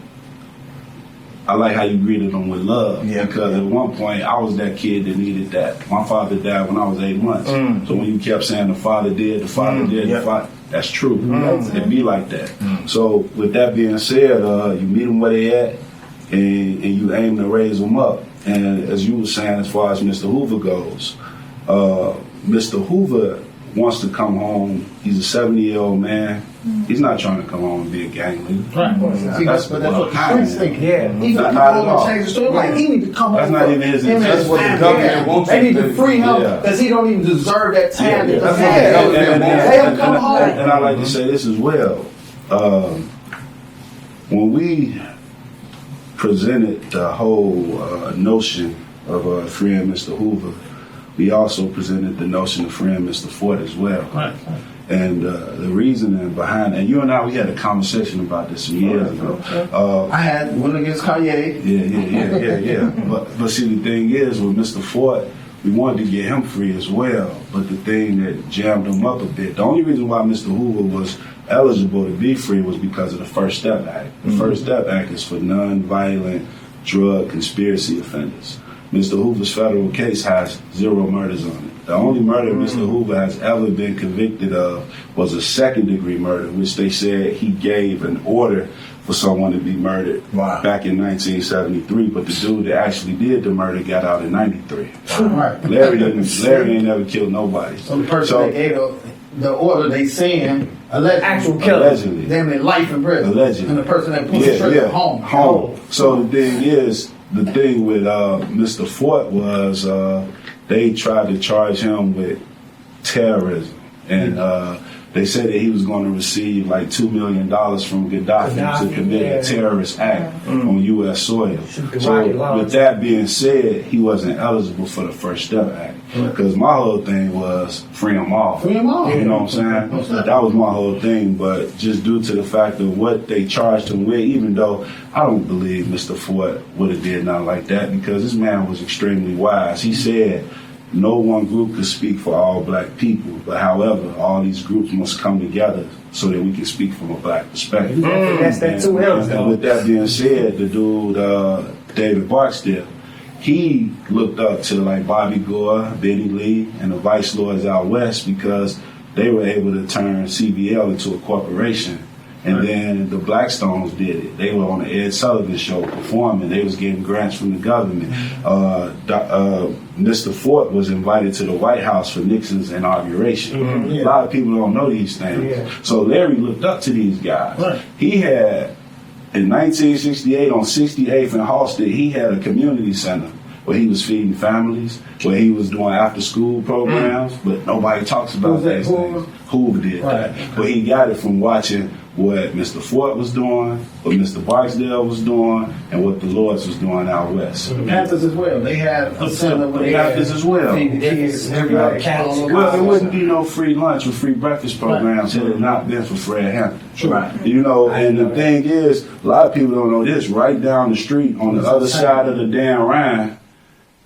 I like how you greeted them with love. Because at one point, I was that kid that needed that. My father died when I was 8 months. So when you kept saying the father did, the father did, the father, that's true. It be like that. So with that being said, you meet them where they at, and you aim to raise them up. And as you were saying, as far as Mr. Hoover goes, Mr. Hoover wants to come home. He's a 70-year-old man. He's not trying to come home and be a gang leader. Right. That's what the streets thinking. He not can come at home all. and change the story. Like, he need to come That's home. not even his intent. That's what the government wants. They need to free him because he don't even deserve that time. Let him come home. And I like to say this as well. When we presented the whole notion of freeing Mr. Hoover, we also presented the notion of freeing Mr. Ford as well. Right. And the reasoning behind, and you and I, we had a conversation about this some years ago. I had one against Kanye. Yeah. But see, the thing is, with Mr. Ford, we wanted to get him free as well. But the thing that jammed him up a bit, the only reason why Mr. Hoover was eligible to be free was because of the First Step Act. The First Step Act is for non-violent drug conspiracy offenders. Mr. Hoover's federal case has 0 murders on it. The only murder Mr. Hoover has ever been convicted of was a second-degree murder, which they said he gave an order for someone to be murdered back in 1973. But the dude that actually did the murder got out in 93. Right. Larry ain't never killed nobody. So the person that gave the order, they saying actual killer. Allegedly. Them in life in prison. Allegedly. And the person that put the trigger home. So the thing is, the thing with Mr. Fort was they tried to charge him with terrorism, and they said that he was going to receive like $2 million from Gaddafi to commit a terrorist act on U.S. soil. So with that being said, he wasn't eligible for the First Step Act. Because my whole thing was free him off. Free him off. You know what I'm saying? That was my whole thing. But just due to the fact of what they charged him with, even though I don't believe Mr. Ford would have did nothing like that, because this man was extremely wise. He said, no one group could speak for all black people, but however, all these groups must come together so that we can speak from a black perspective. That's that 2 L's, and with that being said, the dude, David Barksdale, he looked up to like Bobby Gore, Benny Lee, and the Vice Lords out west because they were able to turn CBL into a corporation. And then the Blackstones did it. They were on the Ed Sullivan Show performing. They was getting grants from the government. Mr. Fort was invited to the White House for Nixon's inauguration. A lot of people don't know these things. So Larry looked up to these guys. He had, in 1968 on 68th and Halsted, he had a community center where he was feeding families, where he was doing after-school programs, but nobody talks about these things. Hoover did that. But he got it from watching what Mr. Fort was doing, what Mr. Barksdale was doing, and what the Lords was doing out west. The Panthers as well. They had a center where they Panthers as well. feed the kids and everybody. Well, there wouldn't be no free lunch or free breakfast programs had it not been for Fred Hampton. Right. You know, and the thing is, a lot of people don't know this. Right down the street, on the other side of the Dan Ryan,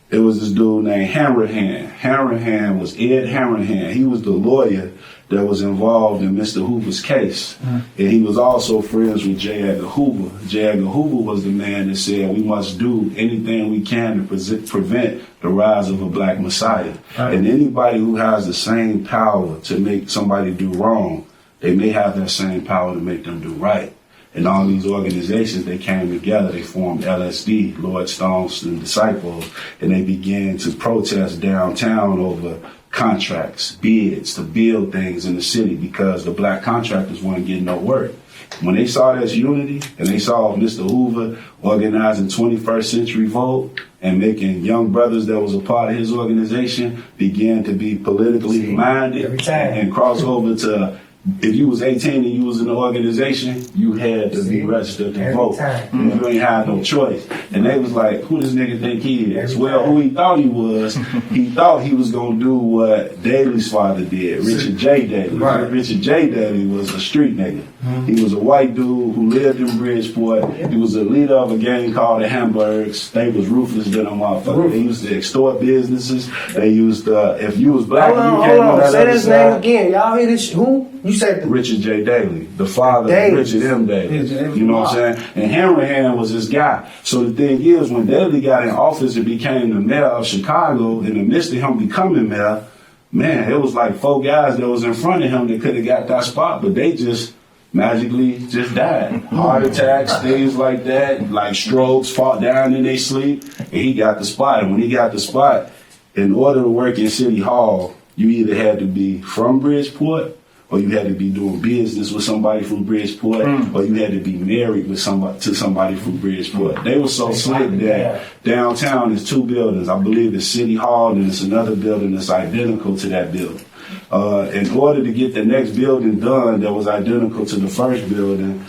it was this dude named Hanrahan. Hanrahan was Ed Hanrahan. He was the lawyer that was involved in Mr. Hoover's case. And he was also friends with J. Edgar Hoover. J. Edgar Hoover was the man that said we must do anything we can to prevent the rise of a black messiah. And anybody who has the same power to make somebody do wrong, they may have that same power to make them do right. And all these organizations, they came together, they formed LSD, Lord Stones and Disciples, and they began to protest downtown over contracts, bids to build things in the city because the black contractors weren't getting no work. When they saw this unity and they saw Mr. Hoover organizing 21st Century Vote and making young brothers that was a part of his organization begin to be politically minded and cross over to, if you was 18 and you was in the organization, you had to be registered to vote. You ain't had no choice. And they was like, who this nigga think he is? Well, who he thought he was, he thought he was going to do what Daley's father did, Richard J. Daley. Richard J. Daley was a street nigga. He was a white dude who lived in Bridgeport. He was a leader of a gang called the Hamburgs. They was ruthless than a motherfucker. They used to extort businesses. They used to, if you was black, you came on that say other his side. name again. Y'all hear this? Who? You said Richard J. Daley, the father of Richard M. Daley. You know what I'm saying? And Hanrahan was this guy. So the thing is, when Daley got in office and became the mayor of Chicago, in the midst of him becoming mayor, man, it was like 4 guys that was in front of him that could have got that spot, but they just magically just died. Heart attacks, things like that, like strokes, fought down in their sleep, and he got the spot. And when he got the spot, in order to work in City Hall, you either had to be from Bridgeport, or you had to be doing business with somebody from Bridgeport, or you had to be married with somebody from Bridgeport. They were so slick that downtown is 2 buildings. I believe it's City Hall, and it's another building that's identical to that building. In order to get the next building done that was identical to the first building,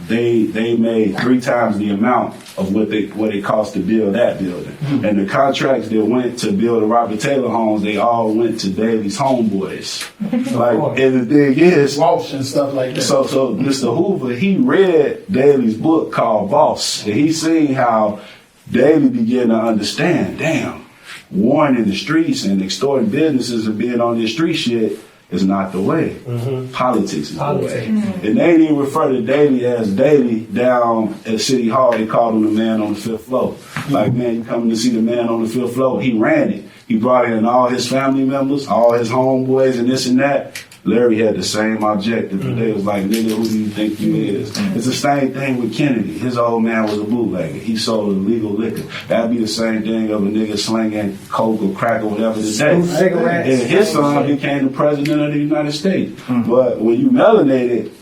they made 3 times the amount of what it cost to build that building. And the contracts that went to build the Robert Taylor homes, they all went to Daley's homeboys. And the thing is, Walsh and stuff like that. So Mr. Hoover, he read Daley's book called Boss, and he seen how Daley began to understand, damn, warring in the streets and extorting businesses and being on this street shit is not the way. Politics is the way. And they didn't even refer to Daley as Daley down at City Hall. They called him the man on the 5th floor. Like, man, you coming to see the man on the 5th floor? He ran it. He brought in all his family members, all his homeboys and this and that. Larry had the same objective, but they was like, nigga, who do you think you is? It's the same thing with Kennedy. His old man was a bootlegger. He sold illegal liquor. That'd be the same thing of a nigga slinging coke or crack or whatever today. And his son became the president of the United States. But when you melanated,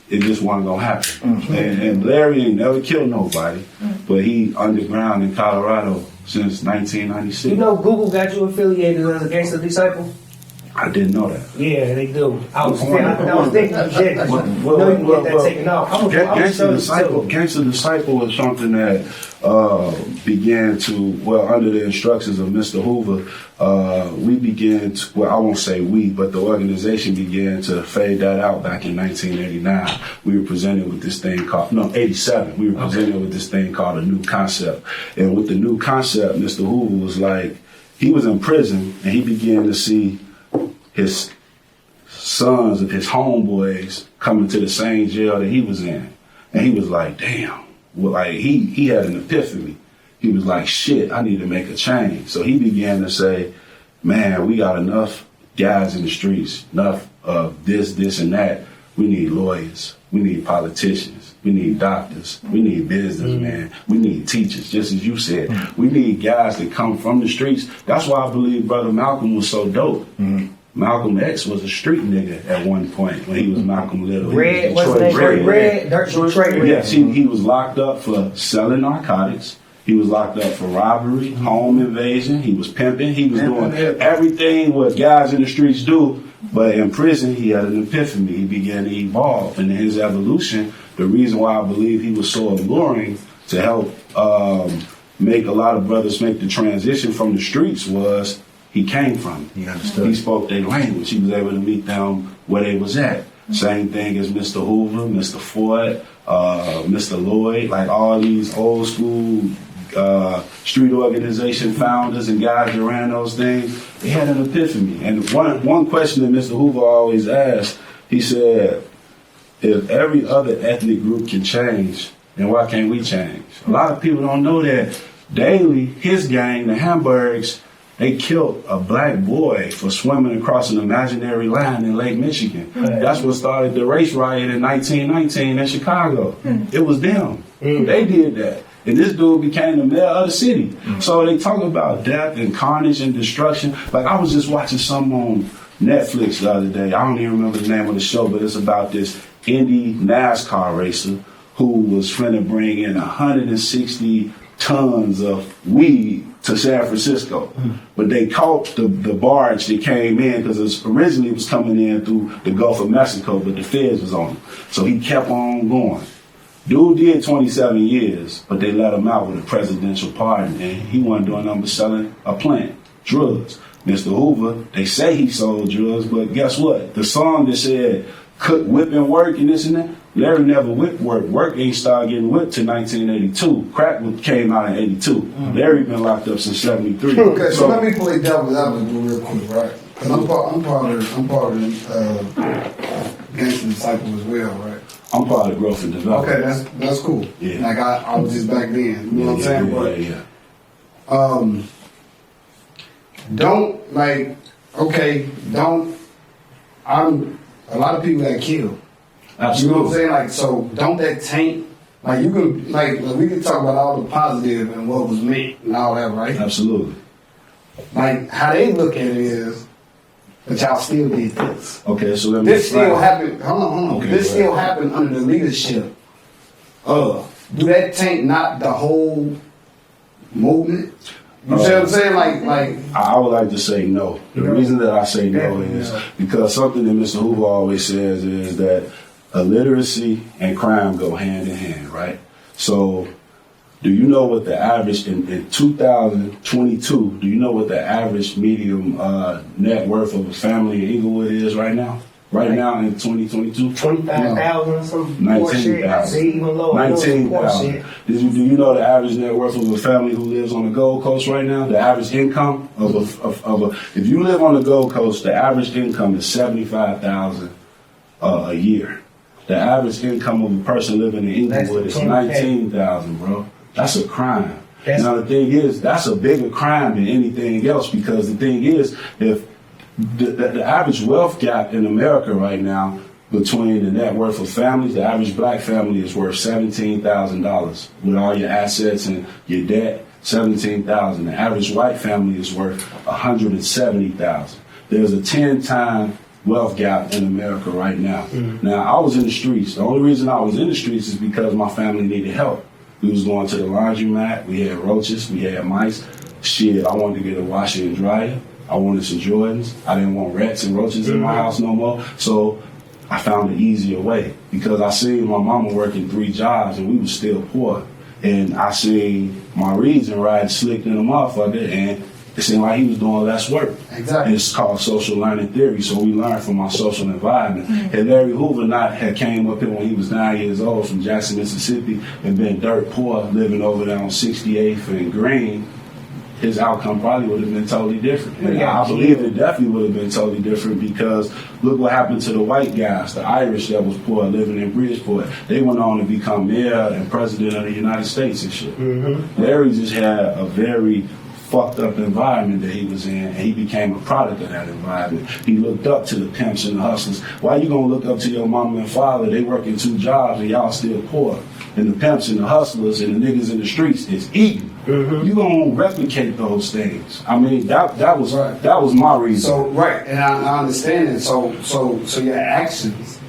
it just wasn't gonna happen. And Larry ain't never killed nobody, but he underground in Colorado since 1996. You know Google got you affiliated as a Gangster Disciple? I didn't know that. Yeah, they do. I was thinking you did. You know you can get that taken off. Gangster Disciple was something that began to, under the instructions of Mr. Hoover, we began to, I won't say we, but the organization began to fade that out back in 1989. We were presented with this thing called, 87. We were presented with this thing called a new concept. And with the new concept, Mr. Hoover was like, he was in prison and he began to see his sons of his homeboys coming to the same jail that he was in. And he was like, damn. Well, like he had an epiphany. He was like, shit, I need to make a change. So he began to say, man, we got enough guys in the streets, enough of this, and that. We need lawyers. We need politicians. We need doctors. We need businessmen. We need teachers, just as you said. We need guys that come from the streets. That's why I believe Brother Malcolm was so dope. Malcolm X was a street nigga at one point when he was Malcolm Little. Red, what's his name? Red. Detroit Red. Yes, he was locked up for selling narcotics. He was locked up for robbery, home invasion. He was pimping. He was doing everything what guys in the streets do. But in prison, he had an epiphany. He began to evolve. And in his evolution, the reason why I believe he was so alluring to help make a lot of brothers make the transition from the streets was he came from it. He understood. He spoke their language. He was able to meet them where they was at. Same thing as Mr. Hoover, Mr. Ford, Mr. Lloyd, like all these old school street organization founders and guys that ran those things. They had an epiphany. And one question that Mr. Hoover always asked, he said, if every other ethnic group can change, then why can't we change? A lot of people don't know that Daily, his gang, the Hamburgs, they killed a black boy for swimming across an imaginary line in Lake Michigan. That's what started the race riot in 1919 in Chicago. It was them. They did that. And this dude became the mayor of the city. So they talk about death and carnage and destruction. Like I was just watching some on Netflix the other day. I don't even remember the name of the show, but it's about this indie NASCAR racer who was finna bring in 160 tons of weed to San Francisco. But they caught the barge that came in because originally it was coming in through the Gulf of Mexico, but the feds was on him. So he kept on going. Dude did 27 years, but they let him out with a presidential pardon, and he wasn't doing nothing but selling a plant, drugs. Mr. Hoover, they say he sold drugs, but guess what? The song that said, cook, whip, and work, and this and that, Larry never whipped work. Work ain't started getting whipped till 1982. Crack came out in 82. Larry been locked up since 73. Okay, so let me play devil's advocate real quick, right? Because I'm part of the Gangster Disciple as well, right? I'm part of growth and development. Okay, that's cool. Yeah. Like I was just back then. You know what I'm saying? A lot of people got killed. Absolutely. You know what I'm saying? Like, so don't that taint, like you can, like we can talk about all the positive and what was meant and all that, right? Absolutely. Like how they look at it is, but y'all still did this. Okay, so let me This still happened, hold on. Okay, This still happened under the leadership of, do that taint not the whole movement? You see what I'm saying? Like I would like to say no. The reason that I say no is because something that Mr. Hoover always says is that illiteracy and crime go hand in hand, right? So do you know what the average in 2022, do you know what the average medium net worth of a family in Inglewood is right now? Right now in 2022? 25,000 some 19,000. Even lower. 19,000. Do you know the average net worth of a family who lives on the Gold Coast right now? The average income of a if you live on the Gold Coast, the average income is $75,000 a year. The average income of a person living in Inglewood is $19,000, bro. That's a crime. Now the thing is, that's a bigger crime than anything else because the thing is, if the average wealth gap in America right now between the net worth of families, the average black family is worth $17,000 with all your assets and your debt. $17,000. The average white family is worth $170,000. There's a 10-time wealth gap in America right now. Now I was in the streets. The only reason I was in the streets is because my family needed help. We was going to the laundromat. We had roaches. We had mice. Shit, I wanted to get a washer and dryer. I wanted some Jordans. I didn't want rats and roaches in my house no more. So I found an easier way because I seen my mama working 3 jobs and we was still poor. And I seen my reason riding slick in a motherfucker and it seemed like he was doing less work. Exactly. And it's called social learning theory. So we learned from our social environment. And Larry Hoover had came up here when he was 9 years old from Jackson, Mississippi and been dirt poor living over there on 68th and Green. his outcome probably would have been totally different. And I believe it definitely would have been totally different because look what happened to the white guys, the Irish that was poor living in Bridgeport. They went on to become mayor and president of the United States and shit. Larry just had a very fucked up environment that he was in, and he became a product of that environment. He looked up to the pimps and the hustlers. Why you gonna look up to your mama and father? They working 2 jobs and y'all still poor. And the pimps and the hustlers and the niggas in the streets is eating. You gonna replicate those things. I mean, that was my reason. So right, and I understand it. So your actions,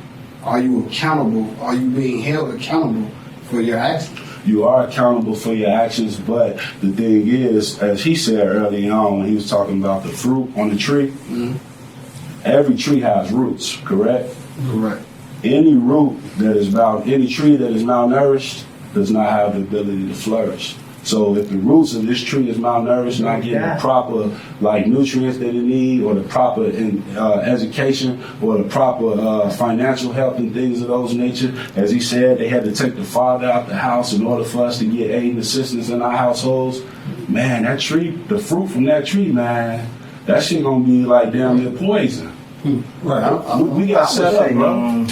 are you accountable? Are you being held accountable for your actions? You are accountable for your actions, but the thing is, as he said early on when he was talking about the fruit on the tree, every tree has roots, correct? Correct. Any any tree that is malnourished does not have the ability to flourish. So if the roots of this tree is malnourished, not getting the proper nutrients that it need, or the proper education, or the proper financial help and things of those nature, as he said, they had to take the father out the house in order for us to get aid and assistance in our households. Man, that tree, the fruit from that tree, man, that shit gonna be like damn near poison. Right. We got set up, bro.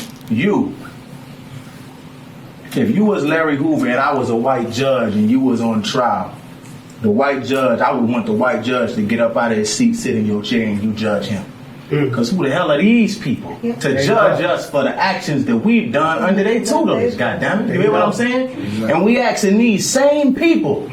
If you was Larry Hoover and I was a white judge and you was on trial, the white judge, I would want the white judge to get up out of his seat, sit in your chair, and you judge him. Because who the hell are these people to judge us for the actions that we've done under their tutelage, goddammit? You hear what I'm saying? And we asking these same people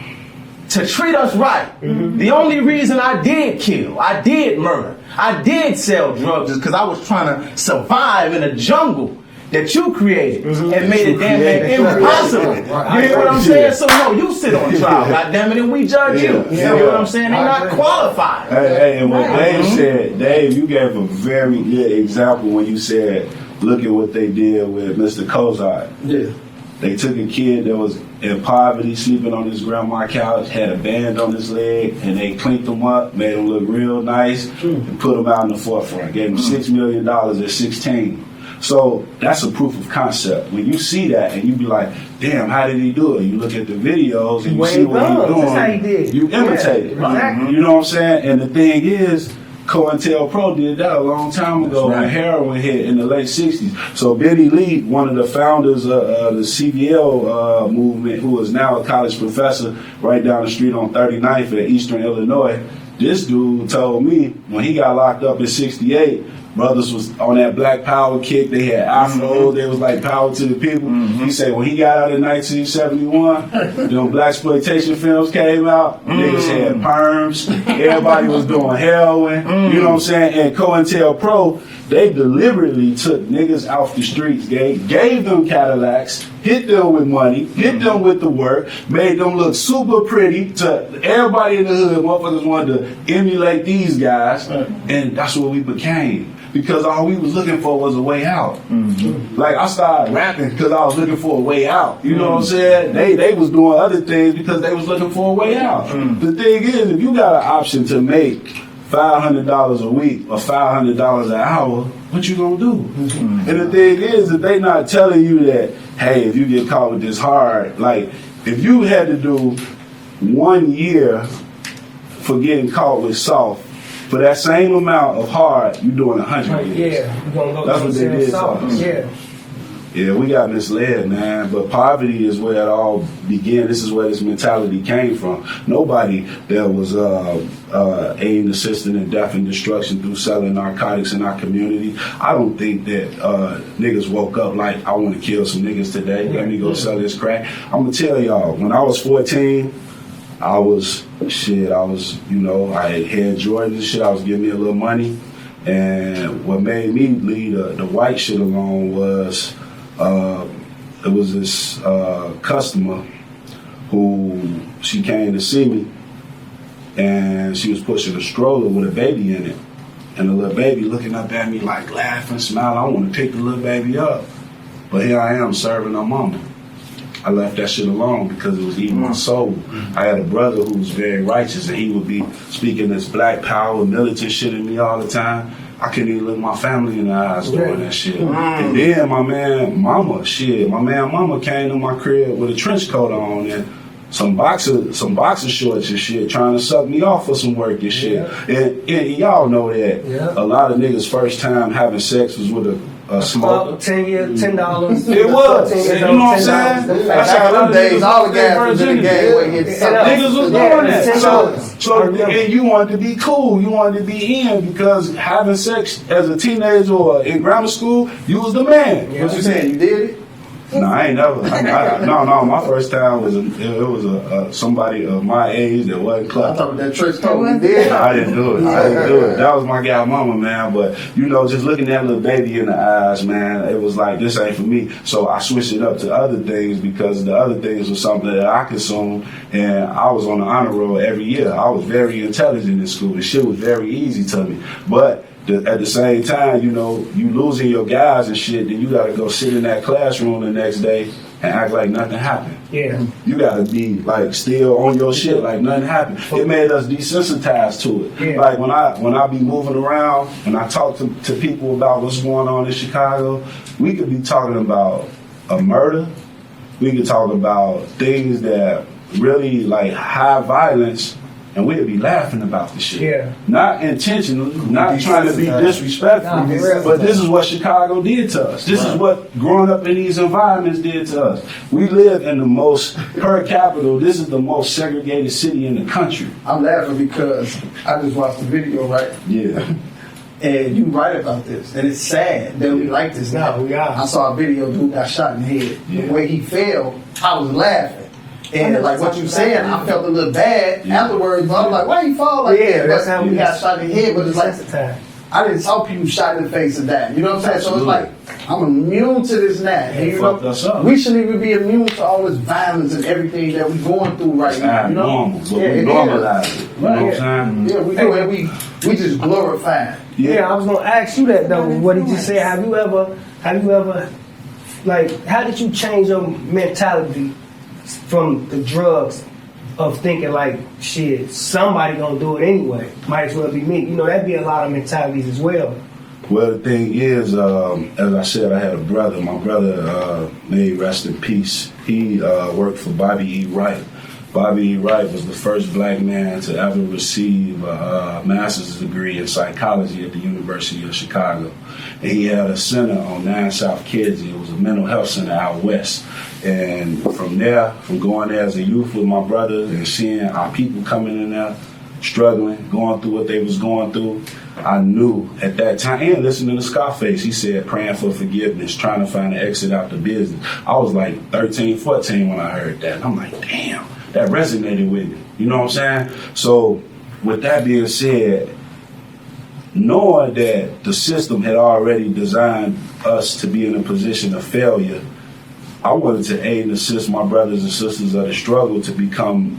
to treat us right. The only reason I did kill, I did murder, I did sell drugs is because I was trying to survive in a jungle that you created and made it damn near impossible. You hear what I'm saying? So no, you sit on trial, goddammit, and we judge you. You hear what I'm saying? They're not qualified. Hey, and what Dave said, Dave, you gave a very good example when you said, look at what they did with Mr. Kozai. Yeah. They took a kid that was in poverty, sleeping on his grandma's couch, had a band on his leg, and they cleaned him up, made him look real nice, and put him out in the forefront. Gave him $6 million at 16. So that's a proof of concept. When you see that and you be like, damn, how did he do it? You look at the videos and you see what he's doing. That's how he did. You imitate it. Exactly. You know what I'm saying? And the thing is, COINTELPRO did that a long time ago when heroin hit in the late 60s. So Benny Lee, one of the founders of the CVL movement, who is now a college professor right down the street on 39th at Eastern Illinois, this dude told me when he got locked up in 68, brothers was on that black power kick. They had afro. They was like power to the people. He said when he got out in 1971, them black exploitation films came out. Niggas had perms. Everybody was doing heroin. You know what I'm saying? And COINTELPRO, they deliberately took niggas off the streets, gave them Cadillacs, hit them with money, hit them with the work, made them look super pretty to everybody in the hood. Motherfuckers wanted to emulate these guys, and that's what we became. Because all we was looking for was a way out. Like I started rapping because I was looking for a way out. You know what I'm saying? They was doing other things because they was looking for a way out. The thing is, if you got an option to make $500 a week or $500 an hour, what you gonna do? And the thing is, if they not telling you that, hey, if you get caught with this hard, like if you had to do 1 year for getting caught with soft, for that same amount of hard, you doing 100 years. Yeah, you gonna go that's what they did. Yeah, we got misled, man. But poverty is where it all began. This is where this mentality came from. Nobody that was aiding, assisting in death and destruction through selling narcotics in our community. I don't think that niggas woke up like, I want to kill some niggas today. Let me go sell this crack. I'm gonna tell y'all, when I was 14, I was, I had Jordan and shit. I was getting me a little money. And what made me leave the white shit alone was, it was this customer who, she came to see me and she was pushing a stroller with a baby in it. And the little baby looking up at me like laughing, smiling. I want to pick the little baby up. But here I am serving her mama. I left that shit alone because it was eating my soul. I had a brother who was very righteous and he would be speaking this black power, militant shit at me all the time. I couldn't even look my family in the eyes doing that shit. And then my man mama came to my crib with a trench coat on and some boxer shorts and shit, trying to suck me off for some work and shit. And y'all know that a lot of niggas' first time having sex was with a smoker. $10. It was. You know what I'm saying? That's how them days, all the guys was in the game where he niggas was doing that. So and you wanted to be cool. You wanted to be in because having sex as a teenager or in grammar school, you was the man. What you saying? You did it? No, I ain't never. No. My first time was somebody of my age that wasn't I clubbing. thought that Trish told me did. No, I didn't do it. That was my gal mama, man. But you know, just looking that little baby in the eyes, man, it was like this ain't for me. So I switched it up to other things because the other things was something that I consumed, and I was on the honor roll every year. I was very intelligent in school. The shit was very easy to me, but. At the same time, you know, you losing your guys and shit, then you gotta go sit in that classroom the next day and act like nothing happened. Yeah. You gotta be like still on your shit like nothing happened. It made us desensitized to it. Yeah. Like when I be moving around and I talk to people about what's going on in Chicago, we could be talking about a murder. We could talk about things that really like high violence. And we'd be laughing about the shit. Yeah. Not intentionally, not trying to be disrespectful, but this is what Chicago did to us. This is what growing up in these environments did to us. We live in the most, per capita, this is the most segregated city in the country. I'm laughing because I just watched the video, right? Yeah. And you write about this, and it's sad that we like this now. We are. I saw a video, dude got shot in the head. Yeah. The way he fell, I was laughing. And like what you saying, I felt a little bad afterwards, but I was like, why you fall like that? That's how you got shot in the head, but it's like, time. I didn't saw people shot in the face and that. You know what I'm saying? So it's like, I'm immune to this now. And you fucked us up. we shouldn't even be immune to all this violence and everything that we're going through right now. You know? Normal, but we it normalize is. it. You know what I'm saying? Yeah, we do, and we just glorify it. Yeah, I was gonna ask you that though. What did you say? Have you ever, like, how did you change your mentality from the drugs of thinking like, shit, somebody gonna do it anyway? Might as well be me. You know, that'd be a lot of mentalities as well. Well, the thing is, as I said, I had a brother. My brother, may he rest in peace. He worked for Bobby E. Wright. Bobby E. Wright was the first black man to ever receive a master's degree in psychology at the University of Chicago. And he had a center on 9 South Kedzie. It was a mental health center out west. And from there, from going there as a youth with my brother and seeing our people coming in there, struggling, going through what they was going through, I knew at that time, and listening to Scarface, he said praying for forgiveness, trying to find an exit out the business. I was like 13, 14 when I heard that. And I'm like, damn, that resonated with me. You know what I'm saying? So with that being said, knowing that the system had already designed us to be in a position of failure, I wanted to aid and assist my brothers and sisters of the struggle to become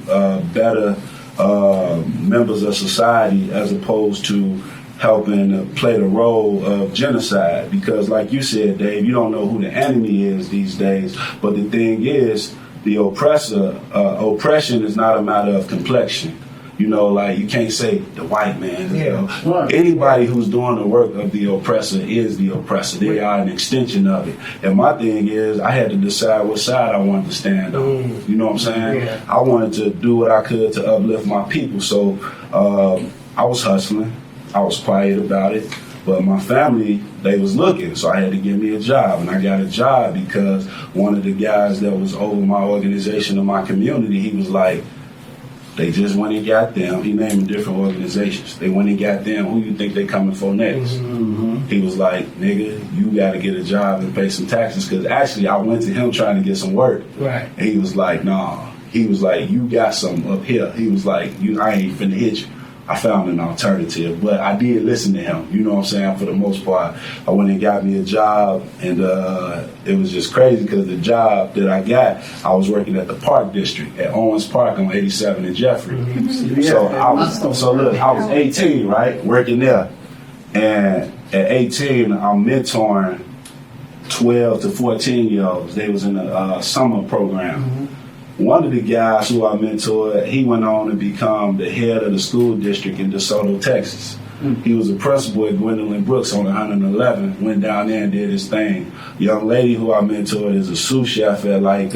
better members of society, as opposed to helping play the role of genocide. Because like you said, Dave, you don't know who the enemy is these days. But the thing is, the oppression is not a matter of complexion. You know, like you can't say the white man. You know. Right. Anybody who's doing the work of the oppressor is the oppressor. They are an extension of it. And my thing is, I had to decide what side I wanted to stand on. You know what I'm saying? Yeah. I wanted to do what I could to uplift my people. So I was hustling. I was quiet about it. But my family, they was looking, so I had to get me a job. And I got a job because one of the guys that was over my organization and my community, he was like, they just went and got them. He named different organizations. They went and got them. Who you think they coming for next? Mm-hmm. He was like, nigga, you got to get a job and pay some taxes. Because actually, I went to him trying to get some work. Right. And he was like, nah. He was like, you got something up here. He was like, I ain't finna hit you. I found an alternative, but I did listen to him. You know what I'm saying? For the most part, I went and got me a job, and it was just crazy because the job that I got, I was working at the Park District at Owens Park on 87 and Jeffrey. Mm-hmm. So I was 18, right, working there, and at 18, I'm mentoring 12 to 14-year-olds. They was in a summer program. Mm-hmm. One of the guys who I mentored, he went on to become the head of the school district in DeSoto, Texas. He was a principal at Gwendolyn Brooks on 111. Went down there and did his thing. Young lady who I mentored is a sous chef at like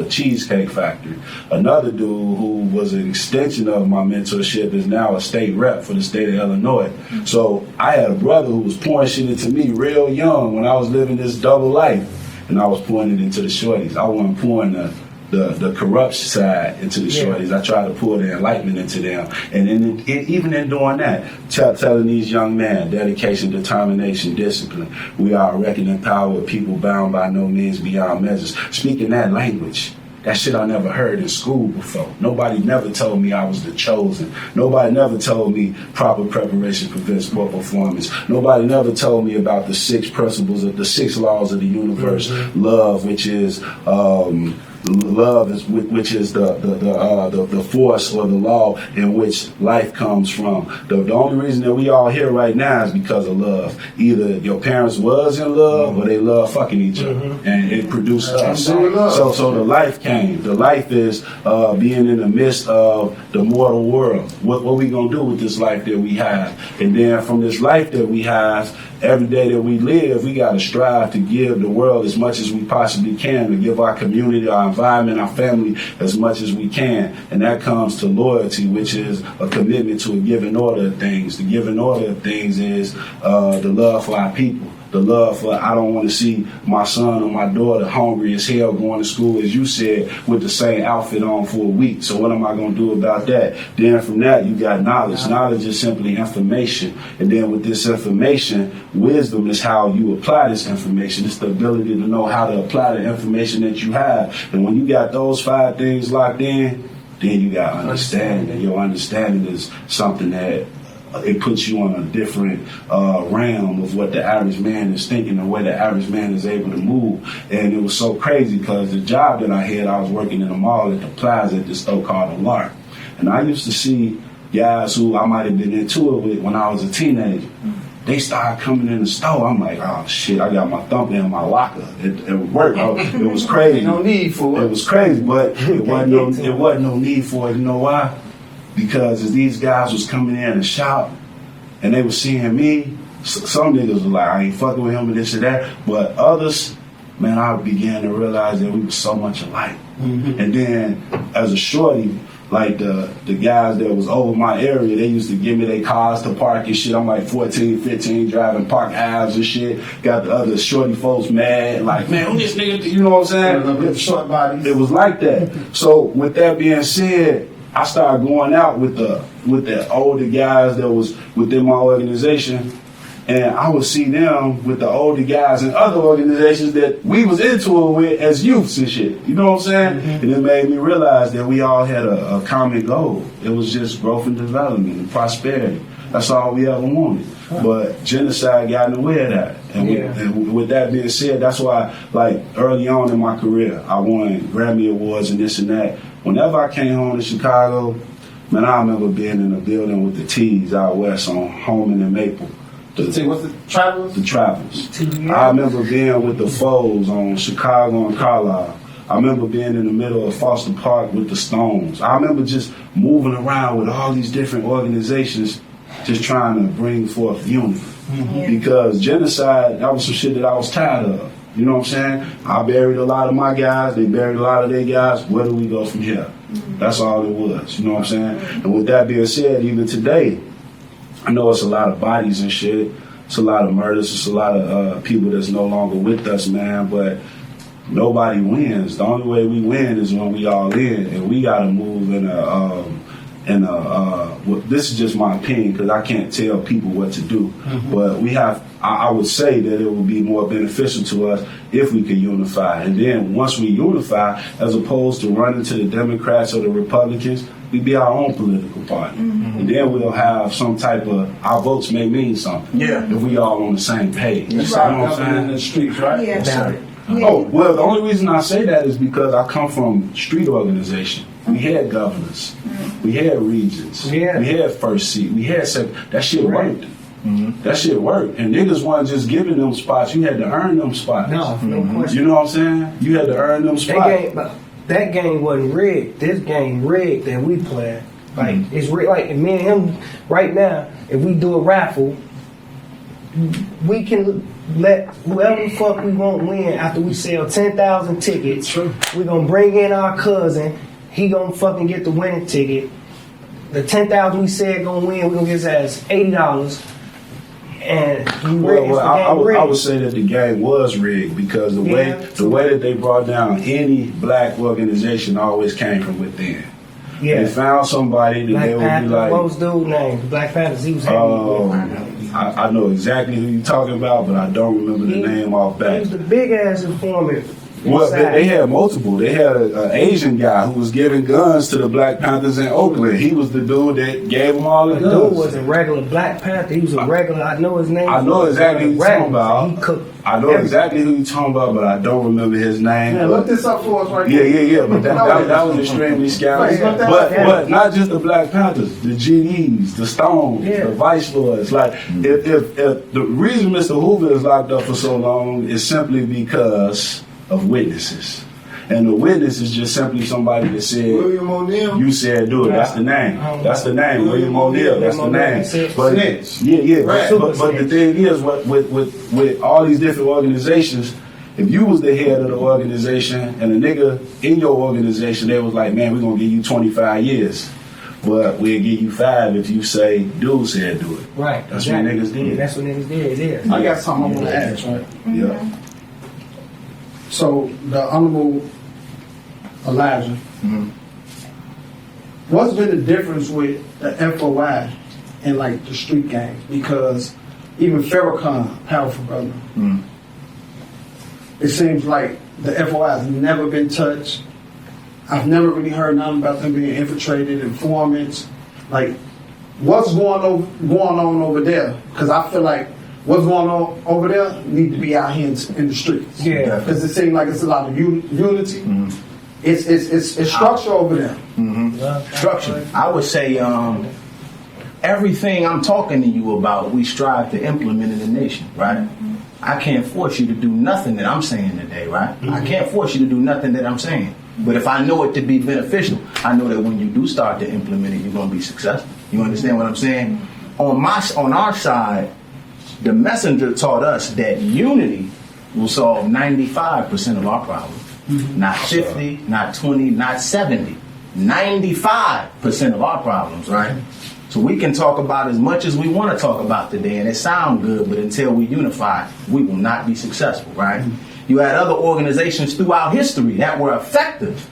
Cheesecake Factory. Another dude who was an extension of my mentorship is now a state rep for the state of Illinois. So I had a brother who was pouring shit into me real young when I was living this double life, and I was pouring it into the shorties. I wasn't pouring the corrupt side into the shorties. I tried to pour the enlightenment into them. And even in doing that, telling these young men, dedication, determination, discipline. We are a reckoning power with people bound by no means beyond measures. Speaking that language, that shit I never heard in school before. Nobody never told me I was the chosen. Nobody never told me proper preparation prevents poor performance. Nobody never told me about the 6 principles of the 6 laws of the universe. Love, which is which is the force or the law in which life comes from. The only reason that we all here right now is because of love. Either your parents was in love or they love fucking each other, and it produced us. So the life came. The life is being in the midst of the mortal world. What we gonna do with this life that we have? And then from this life that we have, every day that we live, we got to strive to give the world as much as we possibly can, to give our community, our environment, our family as much as we can. And that comes to loyalty, which is a commitment to a given order of things. The given order of things is the love for our people. The love for, I don't want to see my son or my daughter hungry as hell going to school, as you said, with the same outfit on for a week. So what am I going to do about that? Then from that, you got knowledge. Knowledge is simply information. And then with this information, wisdom is how you apply this information. It's the ability to know how to apply the information that you have. And when you got those 5 things locked in, then you got understanding. And your understanding is something that it puts you on a different realm of what the average man is thinking and where the average man is able to move. And it was so crazy because the job that I had, I was working in a mall at the plaza at this store called The Lark. And I used to see guys who I might have been into it with when I was a teenager. They started coming in the store. I'm like, oh shit, I got my thumb in my locker. It worked. It was crazy. No need for it. It was crazy, but it wasn't no need for it. You know why? Because as these guys was coming in and shout, and they were seeing me, some niggas was like, I ain't fucking with him and this and that. But others, man, I began to realize that we were so much alike. And then as a shorty, like the guys that was over my area, they used to give me their cars to park and shit. I'm like 14, 15, driving Park Aves and shit. Got the other shorty folks mad, like, man, who this nigga, you know what I'm saying? Short bodies. It was like that. So with that being said, I started going out with the older guys that was within my organization, and I would see them with the older guys in other organizations that we was into it with as youths and shit. You know what I'm saying? And it made me realize that we all had a common goal. It was just growth and development and prosperity. That's all we ever wanted. But genocide got in the way of that. And with that being said, that's why, like, early on in my career, I won Grammy Awards and this and that. Whenever I came home to Chicago, man, I remember being in a building with the T's out west on Holman and Maple. What's the Travelers? The Travelers. I remember being with the Foes on Chicago and Carlisle. I remember being in the middle of Foster Park with the Stones. I remember just moving around with all these different organizations, just trying to bring forth unity. Because genocide, that was some shit that I was tired of. You know what I'm saying? I buried a lot of my guys. They buried a lot of their guys. Where do we go from here? That's all it was. You know what I'm saying? And with that being said, even today, I know it's a lot of bodies and shit. It's a lot of murders. It's a lot of people that's no longer with us, man. But nobody wins. The only way we win is when we all in. And we got to move in a well, this is just my opinion because I can't tell people what to do. But we have, I would say that it would be more beneficial to us if we could unify. And then once we unify, as opposed to running to the Democrats or the Republicans, we be our own political party. And then we'll have some type of, our votes may mean something. If we all on the same page. You know what I'm saying? In the streets, right? Oh, well, the only reason I say that is because I come from street organization. We had governors. We had regions. We had first seat. We had second. That shit worked. That shit worked. And niggas wasn't just giving them spots. You had to earn them spots. No question. You know what I'm saying? You had to earn them spots. That game wasn't rigged. This game rigged that we play. Like it's like me and him right now. If we do a raffle, we can let whoever the fuck we want win after we sell 10,000 tickets. True. We gonna bring in our cousin. He gonna fucking get the winning ticket. The 10,000 we said gonna win. We gonna get his ass $80. And I would say that the game was rigged because the way that they brought down any black organization always came from within. Yeah. They found somebody that they would be like, what was dude's name? The Black Panthers. He was I know exactly who you're talking about, but I don't remember the name off back. He was the big ass informant. Well, they had multiple. They had an Asian guy who was giving guns to the Black Panthers in Oakland. He was the dude that gave them all the guns. The dude was a regular Black Panther. He was a regular. I know his name. I know exactly who you're talking about. He cooked. I know exactly who you're talking about, but I don't remember his name. Yeah, look this up for us right now. Yeah. But that was extremely scary. But not just the Black Panthers, the GDs, the Stones, the Vice Lords. Like, if the reason Mr. Hoover is locked up for so long is simply because of witnesses. And the witness is just simply somebody that said, William O'Neill. You said do it. That's the name. That's the name. William O'Neill. That's the name. But But the thing is, with all these different organizations, if you was the head of the organization and a nigga in your organization, they was like, man, we're gonna give you 25 years. But we'll give you 5 if you say dude said do it. Right. That's what niggas did. That's what niggas did. Yeah. I got something I want to ask, right? Yeah. So the Honorable Elijah, what's been the difference with the FOI and like the street gangs? Because even Farrakhan, powerful brother, it seems like the FOI has never been touched. I've never really heard nothing about them being infiltrated, informants. Like, what's going on over there? Because I feel like what's going on over there need to be out here in the streets. Yeah. Because it seems like it's a lot of unity. It's structure over there. Structure. I would say everything I'm talking to you about, we strive to implement in the nation, right? I can't force you to do nothing that I'm saying today, right? I can't force you to do nothing that I'm saying. But if I know it to be beneficial, I know that when you do start to implement it, you're going to be successful. You understand what I'm saying? On our side, the messenger taught us that unity will solve 95% of our problems. Not 50, not 20, not 70. 95% of our problems, right? So we can talk about as much as we want to talk about today, and it sounds good, but until we unify, we will not be successful, right? You had other organizations throughout history that were effective,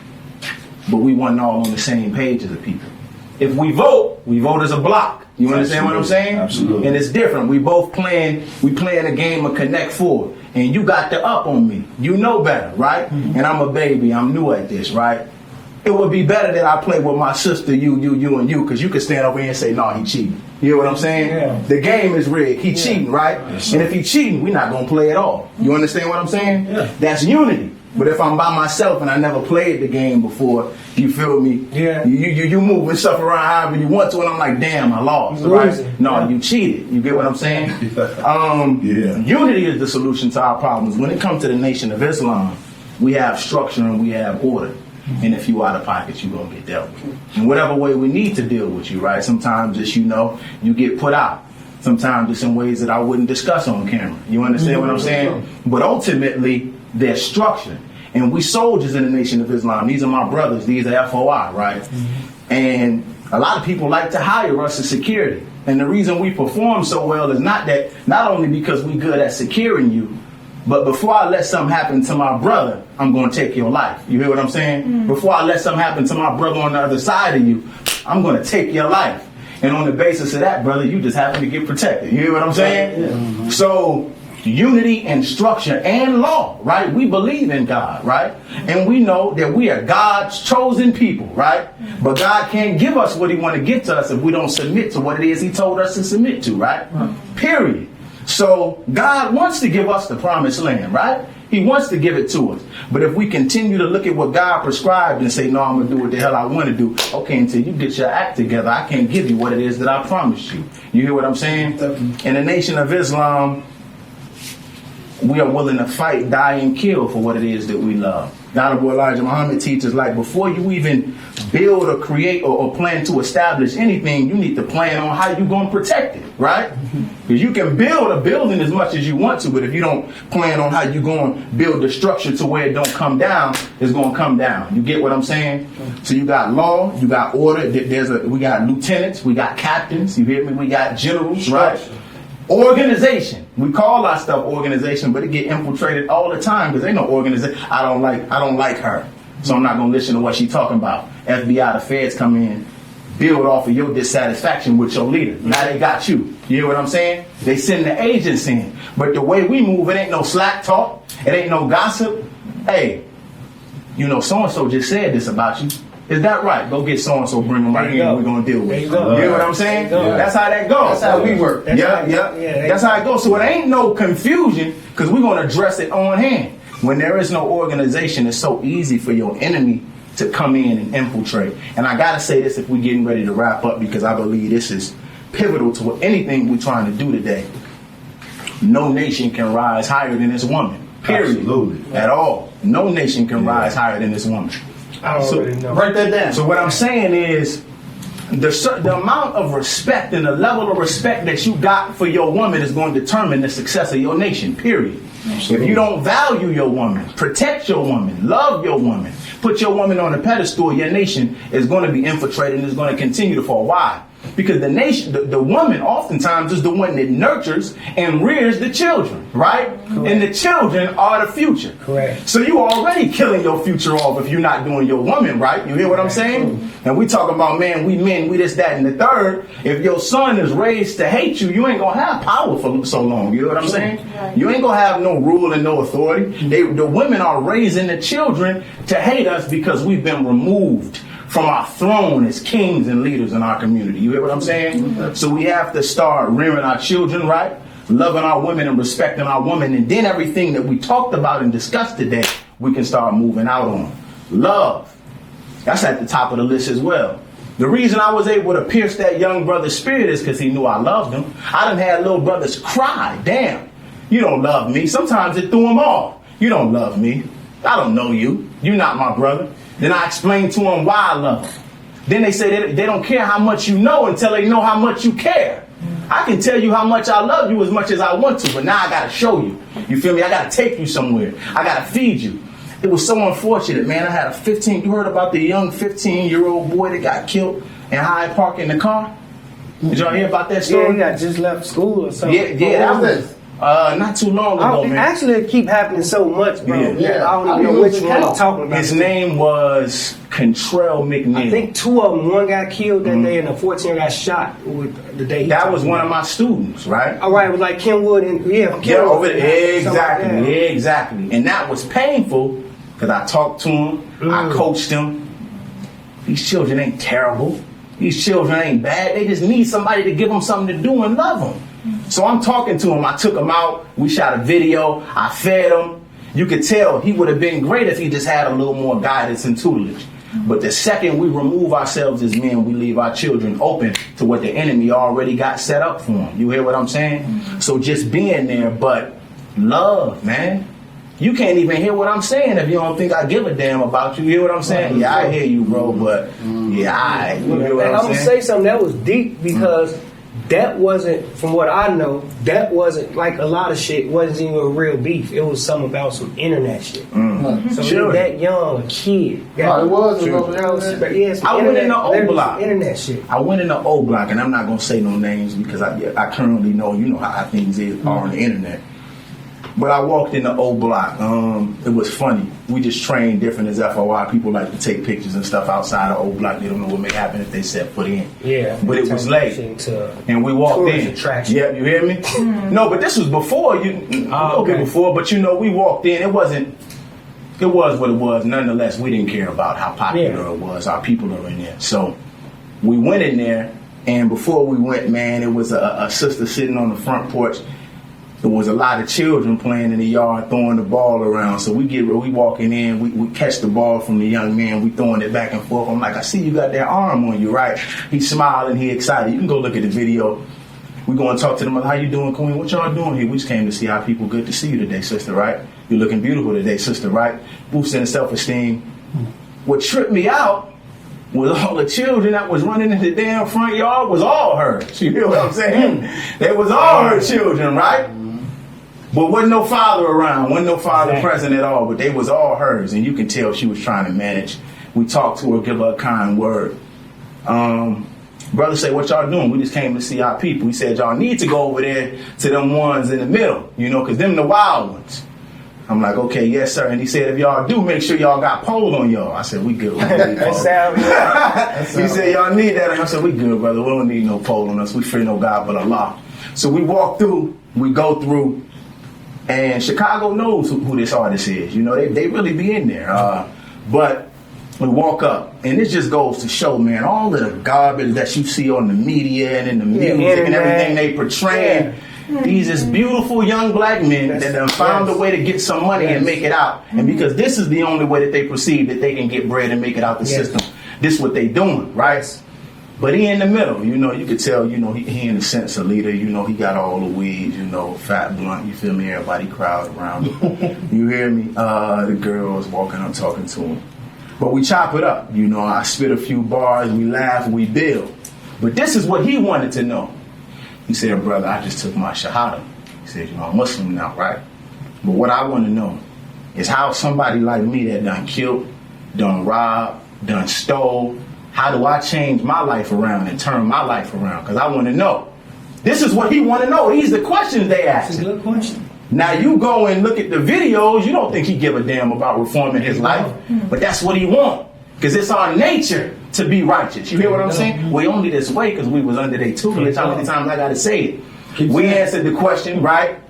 but we weren't all on the same page as the people. If we vote as a block. You understand what I'm saying? Absolutely. And it's different. We playing a game of Connect Four, and you got the up on me. You know better, right? And I'm a baby. I'm new at this, right? It would be better that I play with my sister, you, and you, because you could stand over here and say, no, he cheating. You hear what I'm saying? Yeah. The game is rigged. He cheating, right? Yes, and if he cheating, we're not going to play at all. You understand what I'm saying? Yeah. That's unity. But if I'm by myself and I never played the game before, you feel me? Yeah. You move and stuff around however you want to, and I'm like, damn, I lost. Right? No, you cheated. You get what I'm saying? Unity is the solution to our problems. When it comes to the Nation of Islam, we have structure and we have order. And if you out of pocket, you're going to get dealt with. In whatever way we need to deal with you, right? Sometimes it's, you get put out. Sometimes it's in ways that I wouldn't discuss on camera. You understand what I'm saying? But ultimately, there's structure. And we soldiers in the Nation of Islam. These are my brothers. These are FOI, right? And a lot of people like to hire us as security. And the reason we perform so well is not only because we good at securing you, but before I let something happen to my brother, I'm going to take your life. You hear what I'm saying? Before I let something happen to my brother on the other side of you, I'm going to take your life. And on the basis of that, brother, you just happen to get protected. You hear what I'm saying? So unity and structure and law, right? We believe in God, right? And we know that we are God's chosen people, right? But God can't give us what he want to give to us if we don't submit to what it is he told us to submit to, right? Period. So God wants to give us the promised land, right? He wants to give it to us. But if we continue to look at what God prescribed and say, no, I'm going to do what the hell I want to do. Okay, until you get your act together, I can't give you what it is that I promised you. You hear what I'm saying? In the Nation of Islam, we are willing to fight, die, and kill for what it is that we love. The Honorable Elijah Muhammad teaches, like, before you even build or create or plan to establish anything, you need to plan on how you're going to protect it, right? Because you can build a building as much as you want to, but if you don't plan on how you're going to build the structure to where it don't come down, it's going to come down. You get what I'm saying? So you got law, you got order. We got lieutenants, we got captains. You hear me? We got generals, right? Organization. We call our stuff organization, but it get infiltrated all the time because ain't no organization. I don't like her, so I'm not gonna listen to what she talking about. FBI, the feds come in, build off of your dissatisfaction with your leader. Now they got you. You hear what I'm saying? They send the agents in, but the way we move, it ain't no slack talk. It ain't no gossip. Hey, you know, so and so just said this about you. Is that right? Go get so and so, bring them right here, and we're gonna deal with it. You hear what I'm saying? That's how that goes. That's how we work. That's how it goes. So it ain't no confusion because we're gonna address it on hand. When there is no organization, it's so easy for your enemy to come in and infiltrate. And I gotta say this if we're getting ready to wrap up because I believe this is pivotal to anything we're trying to do today. No nation can rise higher than this woman. Period. Absolutely. At all. No nation can rise higher than this woman. I don't really know. Write that down. So what I'm saying is the amount of respect and the level of respect that you got for your woman is going to determine the success of your nation, period. Absolutely. If you don't value your woman, protect your woman, love your woman, put your woman on a pedestal, your nation is going to be infiltrated and is going to continue to fall. Why? Because the nation, the woman oftentimes is the one that nurtures and rears the children, right? Correct. And the children are the future. Correct. So you already killing your future off if you're not doing your woman right. You hear what I'm saying? And we talking about, man, we men, we this, that, and the third. If your son is raised to hate you, you ain't gonna have power for so long. You know what I'm saying? Right. You ain't gonna have no rule and no authority. The women are raising the children to hate us because we've been removed from our throne as kings and leaders in our community. You hear what I'm saying? Mm-hmm. So we have to start rearing our children right, loving our women and respecting our women, and then everything that we talked about and discussed today, we can start moving out on. Love. That's at the top of the list as well. The reason I was able to pierce that young brother's spirit is because he knew I loved him. I done had little brothers cry, damn, you don't love me. Sometimes it threw him off. You don't love me. I don't know you. You're not my brother. Then I explained to them why I love them. Then they say they don't care how much you know until they know how much you care. I can tell you how much I love you as much as I want to, but now I gotta show you. You feel me? I gotta take you somewhere. I gotta feed you. It was so unfortunate, man. I had you heard about the young 15-year-old boy that got killed in Hyde Park in the car? Did y'all hear about that story? Yeah, he got just left school or something. Yeah, that was not too long ago, man. Actually, it keep happening so much, bro. Yeah. I don't even know which one I'm talking about. His name was Contrell McNeil. I think two of them. One got killed that day, and the 14 got shot with the day. That was one of my students, right? All right, it was like Kenwood and over there. Exactly. And that was painful because I talked to him, I coached him. These children ain't terrible. These children ain't bad. They just need somebody to give them something to do and love them. So I'm talking to him. I took him out. We shot a video. I fed him. You could tell he would have been great if he just had a little more guidance and tutelage. But the second we remove ourselves as men, we leave our children open to what the enemy already got set up for them. You hear what I'm saying? So just being there, but love, man. You can't even hear what I'm saying if you don't think I give a damn about you. You hear what I'm saying? Yeah, I hear you, bro, but you hear what I'm saying? I'm going to say something that was deep because that wasn't, from what I know, that wasn't like a lot of shit, wasn't even real beef. It was something about some internet shit. So sure. That young kid. It was. I went in the old block. Internet shit. I went in the old block, and I'm not going to say no names because I currently know, you know how things are on the internet. But I walked in the old block. It was funny. We just trained different as FOI. People like to take pictures and stuff outside the old block. They don't know what may happen if they set foot in. Yeah. But it was late. And we walked in. Yeah, you hear me? No, but this was before. A little bit before. But you know, we walked in. It was what it was. Nonetheless, we didn't care about how popular it was. Our people are in there. So we went in there. And before we went, man, it was a sister sitting on the front porch. There was a lot of children playing in the yard, throwing the ball around. So we walking in, we catch the ball from the young man, we throwing it back and forth. I'm like, I see you got that arm on you, right? He smiling, he excited. You can go look at the video. We go and talk to them. How you doing, Queen? What y'all doing here? We just came to see our people. Good to see you today, sister, right? You're looking beautiful today, sister, right? Boosting self-esteem. What tripped me out was all the children that was running in the damn front yard was all hers. You hear what I'm saying? They was all her children, right? But wasn't no father around, wasn't no father present at all, but they was all hers, and you can tell she was trying to manage. We talked to her, give her a kind word. Brother said, what y'all doing? We just came to see our people. He said, y'all need to go over there to them ones in the middle, you know, because them the wild ones. I'm like, okay, yes, sir. And he said, if y'all do, make sure y'all got poles on y'all. I said, we good. We don't need poles. He said, y'all need that. And I said, we good, brother. We don't need no pole on us. We fear no God but Allah. So we walk through, we go through, and Chicago knows who this artist is. You know, they really be in there. But we walk up, and it just goes to show, man, all of the garbage that you see on the media and in the music and everything they portray. These is beautiful young black men that have found a way to get some money and make it out. And because this is the only way that they perceive that they can get bread and make it out the system, this is what they doing, right? But he in the middle, you know, you could tell, you know, he in a sense a leader, you know, he got all the weeds, you know, fat, blunt, you feel me, everybody crowd around him. You hear me? The girl was walking up talking to him. But we chop it up, you know, I spit a few bars, we laugh, we build. But this is what he wanted to know. He said, brother, I just took my shahada. He said, you know, I'm Muslim now, right? But what I want to know is how somebody like me that done killed, done robbed, done stole, how do I change my life around and turn my life around? Because I want to know. This is what he want to know. These are the questions they ask. That's a good question. Now you go and look at the videos, you don't think he give a damn about reforming his life, but that's what he want. Because it's our nature to be righteous. You hear what I'm saying? We only this way because we was under their tutelage. How many times I got to say it? We answered the question, right?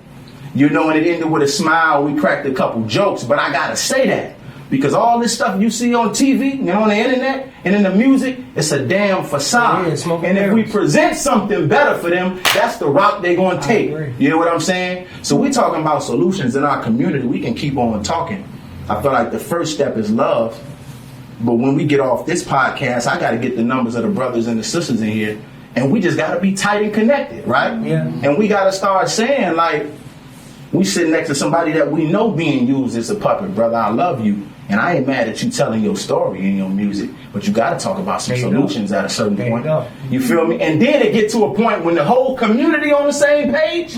You know, and it ended with a smile. We cracked a couple jokes, but I got to say that. Because all this stuff you see on TV and on the internet and in the music, it's a damn facade. And if we present something better for them, that's the route they're going to take. You know what I'm saying? So we're talking about solutions in our community. We can keep on talking. I feel like the first step is love. But when we get off this podcast, I got to get the numbers of the brothers and the sisters in here. And we just got to be tight and connected, right? Yeah. And we got to start saying, like, we sit next to somebody that we know being used as a puppet. Brother, I love you. And I ain't mad at you telling your story in your music, but you got to talk about some solutions at a certain point. You feel me? And then it get to a point when the whole community on the same page,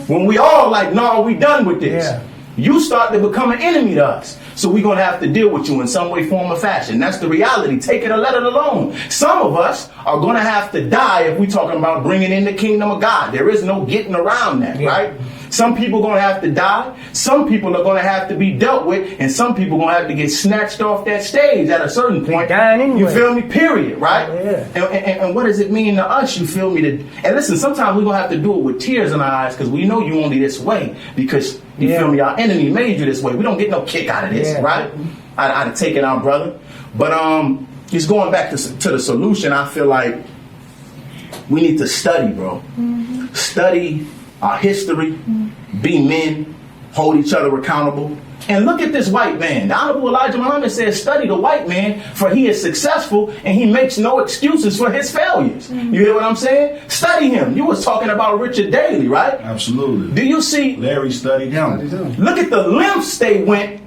when we all like, no, we done with this. Yeah. You start to become an enemy to us. So we're going to have to deal with you in some way, form, or fashion. That's the reality. Take it or let it alone. Some of us are going to have to die if we're talking about bringing in the kingdom of God. There is no getting around that, right? Some people are going to have to die. Some people are going to have to be dealt with. And some people are going to have to get snatched off that stage at a certain point. Anyway. You feel me? Period, right? And what does it mean to us? You feel me? And listen, sometimes we're going to have to do it with tears in our eyes because we know you only this way. Because, you feel me? Our enemy made you this way. We don't get no kick out of this, right? I'd have taken our brother. But just going back to the solution, I feel like we need to study, bro. Study our history, be men, hold each other accountable. And look at this white man. The Honorable Elijah Muhammad says, study the white man, for he is successful and he makes no excuses for his failures. You hear what I'm saying? Study him. You was talking about Richard Daley, right? Absolutely. Do you see? Larry studied him. Look at the lengths they went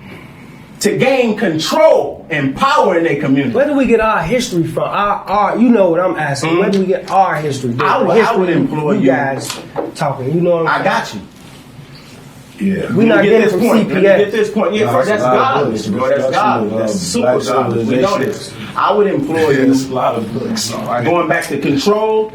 to gain control and power in their community. Where do we get our history from? Our you know what I'm asking. Where do we get our history? I would employ you guys talking. You know what I'm saying? I got you. Yeah. We're not getting from CPS. Get this point. Yeah, no, that's godless, bro. That's godless. That's super godless. We know this. I would employ you. There's a lot of books. Going back to control,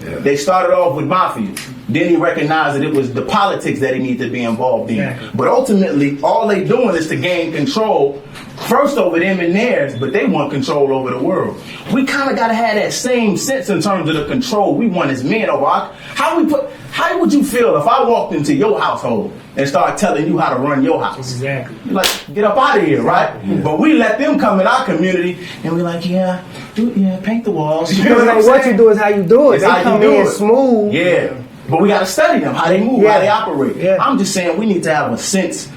they started off with mafia. Then he recognized that it was the politics that he needed to be involved in. But ultimately, all they doing is to gain control, first over them and theirs, but they want control over the world. We kind of got to have that same sense in terms of the control we want as men over our, how would you feel if I walked into your household and started telling you how to run your house? Exactly. You're like, get up out of here, right? Yeah. But we let them come in our community and we're like, paint the walls. You know what you do is how you do it. It's they how come you do in it. smooth. Yeah. But we got to study them, how they move, how they operate. Yeah. I'm just saying we need to have a sense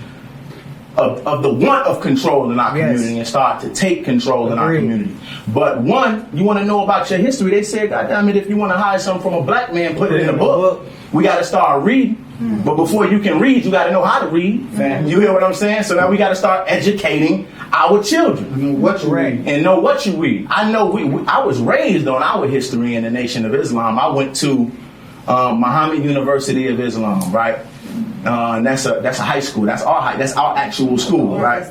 of the want of control in our community and start to take control in our community. But one, you want to know about your history. They said, God damn it, if you want to hide something from a black man, put it in a book. We got to start reading. But before you can read, you got to know how to read. You hear what I'm saying? So now we got to start educating our children. What you read. And know what you read. I know I was raised on our history in the Nation of Islam. I went to Muhammad University of Islam, right? And that's a high school. That's our actual school, right?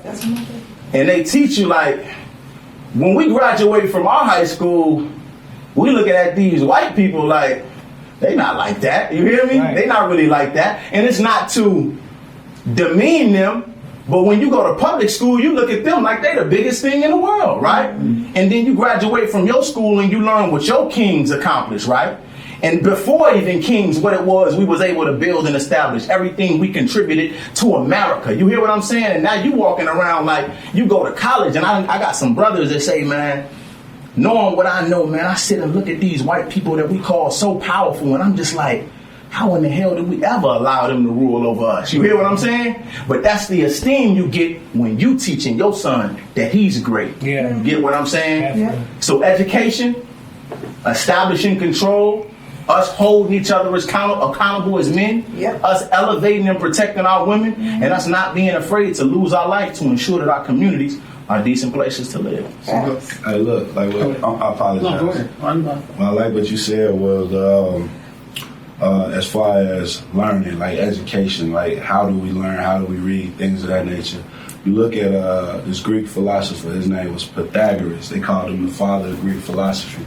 And they teach you, like, when we graduate from our high school, we looking at these white people like, they not like that. You hear me? Right. They not really like that. And it's not to demean them, but when you go to public school, you look at them like they the biggest thing in the world, right? And then you graduate from your school and you learn what your kings accomplished, right? And before even kings, what it was, we was able to build and establish everything we contributed to America. You hear what I'm saying? And now you walking around like you go to college. And I got some brothers that say, man, knowing what I know, man, I sit and look at these white people that we call so powerful, and I'm just like, how in the hell did we ever allow them to rule over us? You hear what I'm saying? But that's the esteem you get when you teaching your son that he's great. Yeah. You get what I'm saying? Yeah. So education, establishing control, us holding each other as accountable as men, us elevating and protecting our women, and us not being afraid to lose our life to ensure that our communities are decent places to live. Hey, look, like I apologize. No, go ahead. I like what you said was as far as learning, like education, like how do we learn, how do we read, things of that nature. You look at this Greek philosopher, his name was Pythagoras. They called him the father of Greek philosophy.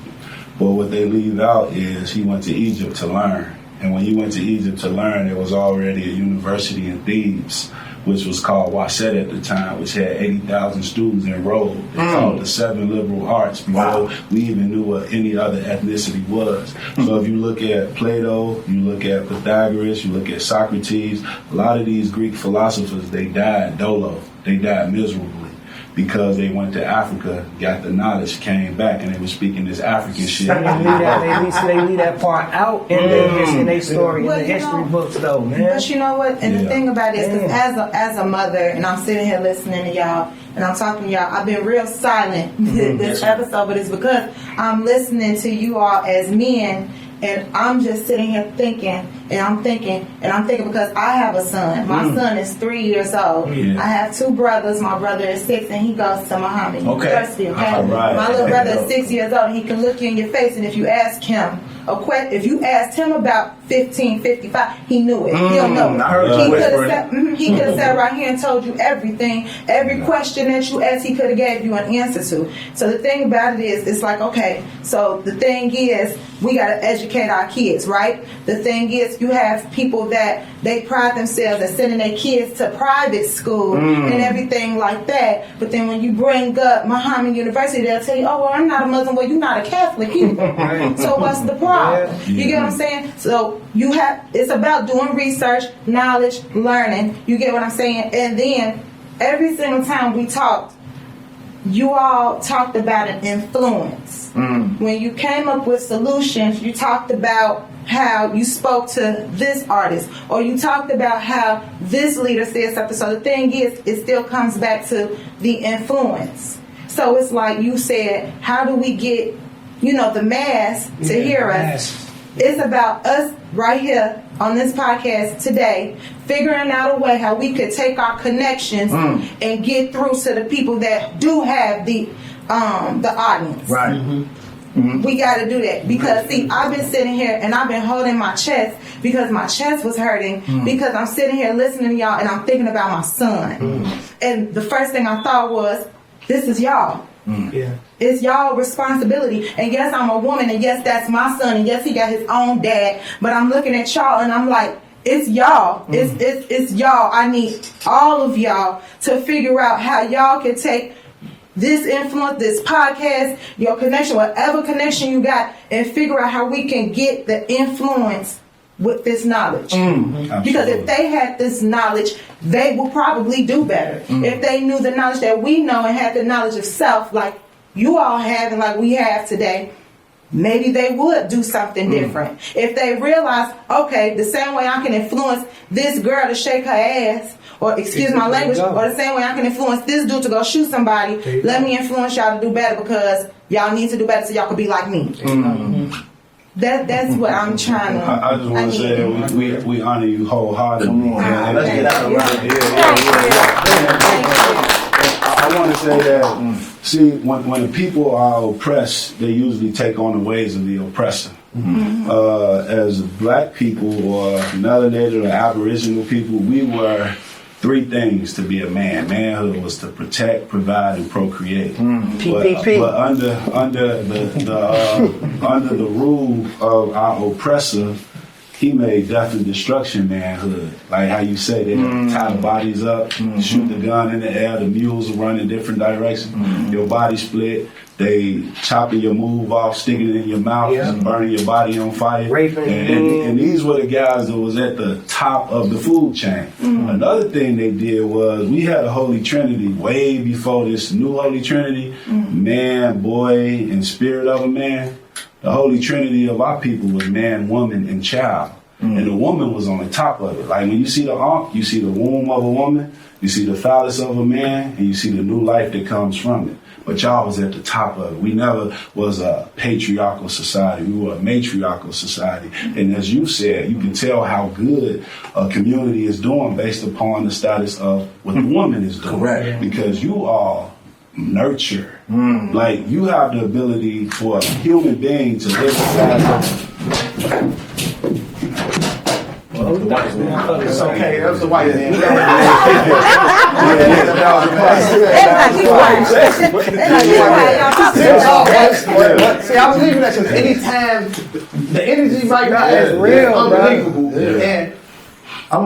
But what they leave out is he went to Egypt to learn. And when he went to Egypt to learn, there was already a university in Thebes, which was called Waset at the time, which had 80,000 students enrolled. They called it the 7 liberal arts before we even knew what any other ethnicity was. So if you look at Plato, you look at Pythagoras, you look at Socrates, a lot of these Greek philosophers, they died dolo. They died miserably because they went to Africa, got the knowledge, came back, and they were speaking this African shit. They leave that part out in their story, in the history books, though, man. But you know what? And the thing about it is, as a mother, and I'm sitting here listening to y'all, and I'm talking to y'all, I've been real silent this episode, but it's because I'm listening to you all as men, and I'm just sitting here thinking, and I'm thinking because I have a son. My son is 3 years old. I have 2 brothers. My brother is 6, and he goes to Muhammad University. Okay, my little brother is 6 years old, and he can look you in your face, and if you ask him if you asked him about 1555, he knew it. He'll know. He could have sat right here and told you everything, every question that you asked, he could have gave you an answer to. So the thing about it is, it's like, okay, so the thing is, we got to educate our kids, right? The thing is, you have people that they pride themselves at sending their kids to private school and everything like that. But then when you bring up Muhammad University, they'll tell you, oh, well, I'm not a Muslim. Well, you're not a Catholic either. So what's the problem? You get what I'm saying? So it's about doing research, knowledge, learning. You get what I'm saying? And then every single time we talked, you all talked about an influence. When you came up with solutions, you talked about how you spoke to this artist, or you talked about how this leader said something. So the thing is, it still comes back to the influence. So it's like you said, how do we get, the mass to hear us? It's about us right here on this podcast today, figuring out a way how we could take our connections and get through to the people that do have the audience. Right. We got to do that because, see, I've been sitting here and I've been holding my chest because my chest was hurting because I'm sitting here listening to y'all and I'm thinking about my son. And the first thing I thought was, this is y'all. It's y'all responsibility. And yes, I'm a woman, and yes, that's my son, and yes, he got his own dad. But I'm looking at y'all and I'm like, it's y'all. It's y'all. I need all of y'all to figure out how y'all can take this influence, this podcast, your connection, whatever connection you got, and figure out how we can get the influence with this knowledge. Because if they had this knowledge, they will probably do better. If they knew the knowledge that we know and had the knowledge of self like you all have and like we have today, maybe they would do something different. If they realize, okay, the same way I can influence this girl to shake her ass, or excuse my language, or the same way I can influence this dude to go shoot somebody, let me influence y'all to do better because y'all need to do better so y'all can be like me. That's what I'm trying to. I just want to say that we honor you wholeheartedly. Come on, man. Let's get out of I want to say that, see, when the people are oppressed, they usually take on the ways of the oppressor. As black people or melanated or aboriginal people, we were 3 things to be a man. Manhood was to protect, provide, and procreate. But under the rule of our oppressor, he made death and destruction manhood. Like how you say, they tie the bodies up, shoot the gun in the air, the mules will run in different directions, your body split, they chopping your move off, sticking it in your mouth, and burning your body on fire. And these were the guys that was at the top of the food chain. Another thing they did was, we had a Holy Trinity way before this new Holy Trinity, man, boy, and spirit of a man. The Holy Trinity of our people was man, woman, and child. And the woman was on the top of it. Like when you see the ark, you see the womb of a woman, you see the phallus of a man, and you see the new life that comes from it. But y'all was at the top of it. We never was a patriarchal society. We were a matriarchal society. And as you said, you can tell how good a community is doing based upon the status of what the woman is doing. Correct. Because you all nurture. Like, you have the ability for a human being to live inside. It's okay. That was the white man. See, I believe in that because anytime the energy right now is real, unbelievable. And I'm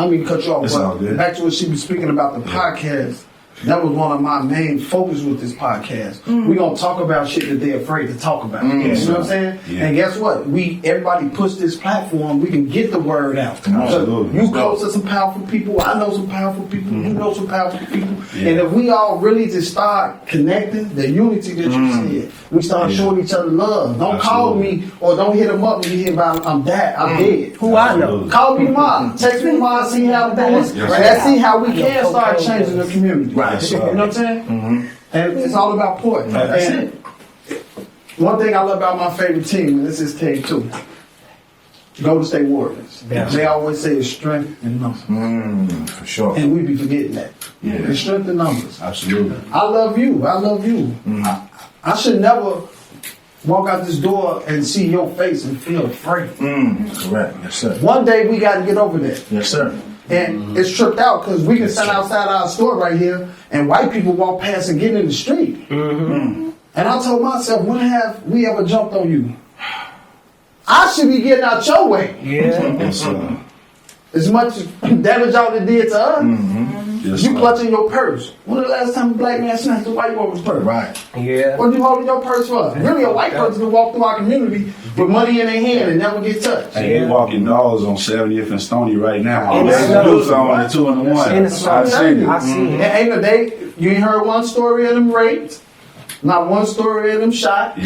going to cut you off. But back to what she was speaking about the podcast. That was one of my main focus with this podcast. We're going to talk about shit that they're afraid to talk about. You know what I'm saying? Yeah. And guess what? Everybody push this platform, we can get the word out. Absolutely. You close to some powerful people, I know some powerful people, you know some powerful people. Yeah. And if we all really just start connecting, the unity that you said, we start showing each other love. Don't call me or don't hit them up when you hear about I'm dead. Who I know. Call me tomorrow. Text me tomorrow, see how we're doing. And let's see how we can start changing the community. Right. You know what I'm saying? And it's all about port. That's it. One thing I love about my favorite team, and this is team 2, Golden State Warriors. They always say it's strength and numbers. For sure. And we be forgetting that. It's strength and numbers. Absolutely. I love you. I should never walk out this door and see your face and feel afraid. Correct. Yes, sir. One day we got to get over that. Yes, sir. And it's tripped out because we can stand outside our store right here and white people walk past and get in the street. And I told myself, when have we ever jumped on you? I should be getting out your way. As much damage y'all that did to us, you clutching your purse. When the last time a black man snatched a white woman's purse? Right. Yeah. What you holding your purse for? Really, a white person can walk through our community with money in their hand and never get touched. Hey, we walking dogs on 70th and Stony right now. Boots on the 2 and the 1. I've seen it. And ain't no day, you ain't heard one story of them raped, not one story of them shot.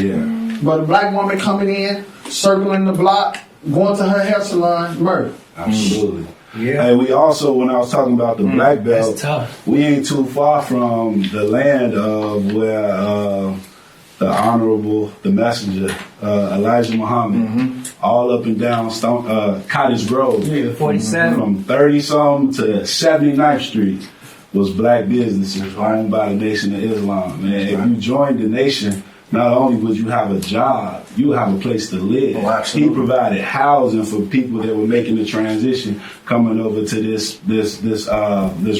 But a black woman coming in, circling the block, going to her hair salon, murdered. Absolutely. Hey, we also, when I was talking about the black belt, we ain't too far from the land of where the Honorable, the Messenger, Elijah Muhammad, all up and down Cottage Grove, 47, from 30-something to 79th Street was black businesses owned by the Nation of Islam. Man, if you joined the nation, not only would you have a job, you would have a place to live. He provided housing for people that were making the transition, coming over to this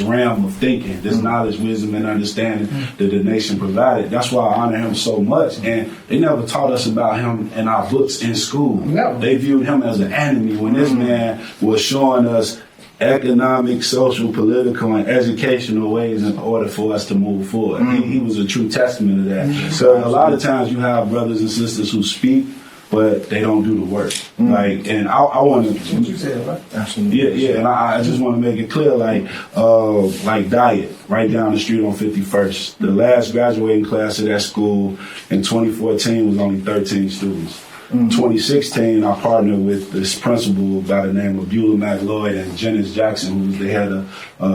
realm of thinking, this knowledge, wisdom, and understanding that the nation provided. That's why I honor him so much. And they never taught us about him in our books in school. They viewed him as an enemy when this man was showing us economic, social, political, and educational ways in order for us to move forward. He was a true testament to that. So a lot of times you have brothers and sisters who speak, but they don't do the work. Like, and I want to. What you said, right? Absolutely. Yeah, and I just want to make it clear, like Diet, right down the street on 51st. The last graduating class of that school in 2014 was only 13 students. 2016, I partnered with this principal by the name of Beulah McLeod and Janice Jackson, who was the head of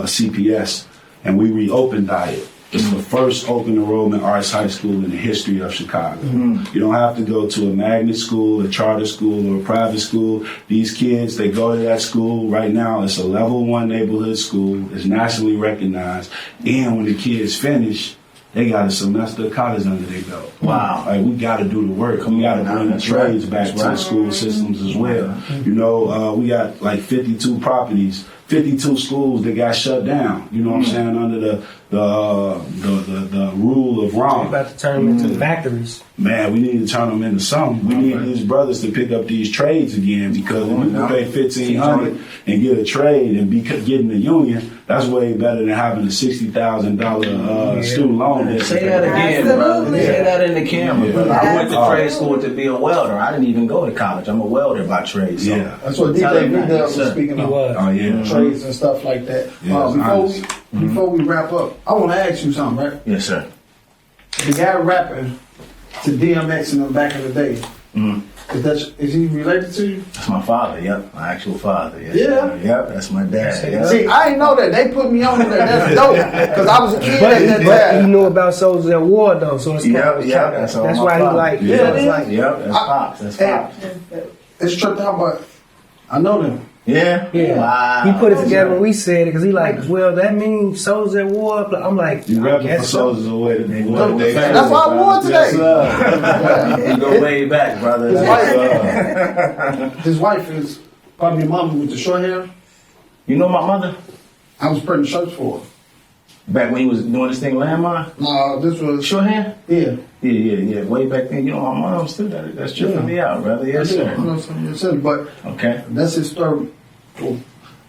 CPS, and we reopened Diet. It's the first open enrollment arts high school in the history of Chicago. You don't have to go to a magnet school, a charter school, or a private school. These kids, they go to that school. Right now, it's a level 1 neighborhood school. It's nationally recognized. And when the kids finish, they got a semester of college under their belt. Wow. Like, we got to do the work. We got to bring the trades back to the school systems as well. You know, we got like 52 properties, 52 schools that got shut down. You know what I'm saying? Under the rule of Rome. We're about to turn them into factories. Man, we need to turn them into something. We need these brothers to pick up these trades again, because if we can pay $1,500 and get a trade and be getting a union, that's way better than having a $60,000 student loan. Say that again, brother. Say that in the camera, brother. I went to trade school to be a welder. I didn't even go to college. I'm a welder by trade. So That's what DJ B was speaking of. Oh, yeah. Trades and stuff like that. Before we wrap up, I want to ask you something, right? Yes, sir. The guy rapping to DMX in them back in the day, is he related to you? That's my father, yep. My actual father. Yes, Yeah? sir. Yep, that's my dad. Yep. See, I didn't know that. They put me on there. That's dope. Because I was a kid at But that you time. know about Soldiers at War though, so it's That's all that's my why he father. like Yeah, so it's like Yep, that's Pops. That's Pops. It's tripped out, but I know them. Yeah? yeah. Wow. He put it together when we said it because he like, well, that means Soldiers at War. I'm like, You I rapping for guess so. soldiers away today. That's why I won today. You go way back, brother. His wife is probably your mama with the short hair. You know my mother? I was printing shirts for her. Back when he was doing this thing, landmine? No, this was Short hair? Yeah. Yeah. Way back then. You know, my mom still that's tripping me out, brother. Yes, sir. But Okay. that's his story.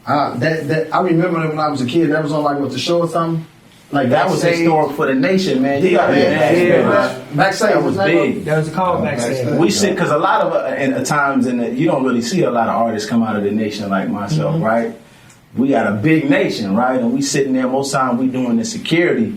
That I remember that when I was a kid. That was on like what the show or something. Like That was Backstage. historic for the nation, man. You gotta Backstage. That was big. That was a callback stand. We see, because a lot of times you don't really see a lot of artists come out of the nation like myself, right? We got a big nation, right? And we sitting there most time we doing the security.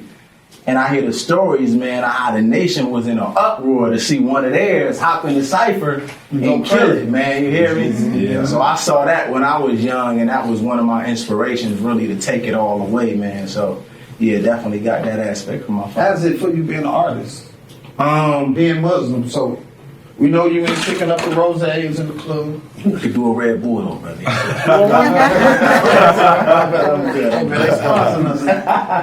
And I hear the stories, man, of how the nation was in an uproar to see one of theirs hop in the cypher and kill it, man. You hear me? Yeah. So I saw that when I was young, and that was one of my inspirations, really, to take it all away, man. So, yeah, definitely got that aspect from my father. How's it for you being an artist? Being Muslim, so we know you ain't picking up the rosés in the club. You could do a Red Bull, though, brother.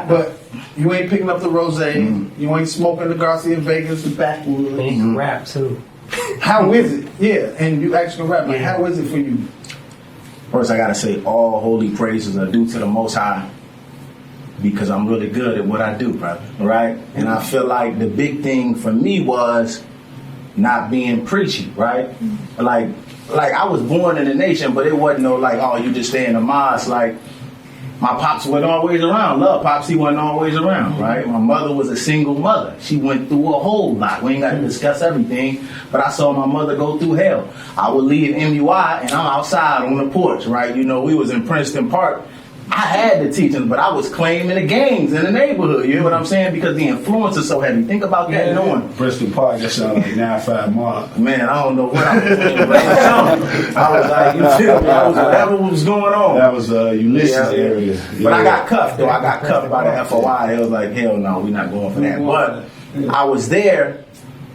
But you ain't picking up the rosé. You ain't smoking the Garcia Vegas, the backwoods. And he can rap too. How is it? Yeah, and you actually rap. Like, how is it for you? First, I gotta say all holy praises are due to the Most High, because I'm really good at what I do, brother. Right? And I feel like the big thing for me was not being preachy, right? Like I was born in the nation, but it wasn't no like, oh, you just stay in the mosque. Like, my pops wasn't always around. Love pops, he wasn't always around, right? My mother was a single mother. She went through a whole lot. We ain't got to discuss everything, but I saw my mother go through hell. I would leave MUI and I'm outside on the porch, right? You know, we was in Princeton Park. I had the teachings, but I was claiming the gangs in the neighborhood. You know what I'm saying? Because the influence is so heavy. Think about that, knowing. Princeton Park, that sounds like 9-5 Mall. Man, I don't know what I was doing, but I was like, you feel me? I was whatever was going on. That was Ulysses area. Yeah. But I got cuffed, though. I got cuffed by the FOI. It was like, hell no, we're not going for that. But I was there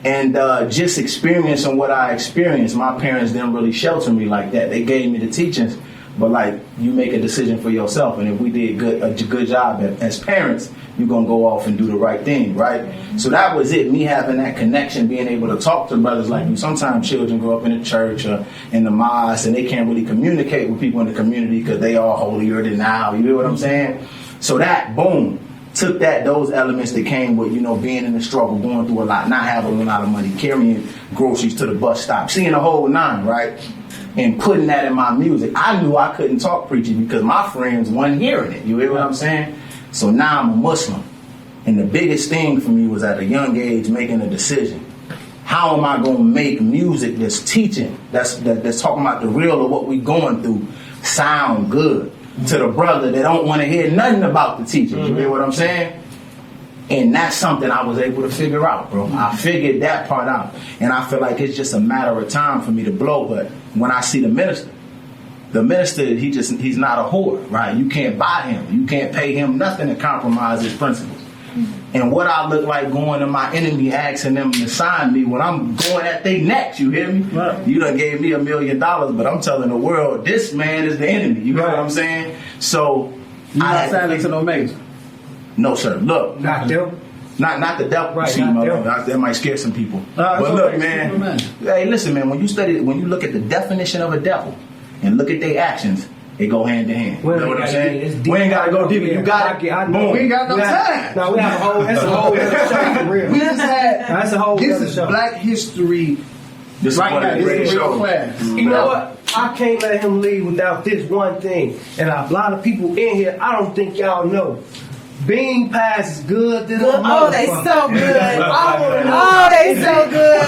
and just experiencing what I experienced. My parents didn't really shelter me like that. They gave me the teachings. But like, you make a decision for yourself, and if we did a good job as parents, you're gonna go off and do the right thing, right? So that was it. Me having that connection, being able to talk to brothers like you. Sometimes children grow up in the church or in the mosque, and they can't really communicate with people in the community because they are holier than thou. You hear what I'm saying? So that boom took those elements that came with, you know, being in the struggle, going through a lot, not having a lot of money, carrying groceries to the bus stop, seeing the whole nine, right? And putting that in my music. I knew I couldn't talk preaching because my friends weren't hearing it. You hear what I'm saying? So now I'm a Muslim. And the biggest thing for me was at a young age making a decision. How am I going to make music that's teaching, that's talking about the real of what we going through, sound good to the brother that don't want to hear nothing about the teaching? You hear what I'm saying? And that's something I was able to figure out, bro. I figured that part out. And I feel like it's just a matter of time for me to blow. But when I see the minister, he's not a whore, right? You can't buy him. You can't pay him nothing to compromise his principles. And what I look like going to my enemy asking them to sign me when I'm going at their necks, you hear me? Right. You done gave me $1 million, but I'm telling the world, this man is the enemy. You know what I'm saying? So, You not signing to no major? No, sir. Look. Not them. Not the devil. Right, See, that might scare some people. But look, man. Hey, listen, man. When you look at the definition of a devil and look at their actions, they go hand in hand. You know what I'm saying? We ain't gotta go deeper. You got it. Boom. We ain't got no time. No, we have a whole. That's a whole other show for real. We just had. That's a whole. This other is show. Black History. This right is now, one of the this is greatest real shows. class. You know what? I can't let him leave without this one thing. And a lot of people in here, I don't think y'all know. Bean pies is good. Oh, they so good. I wanna know. Oh, they so good.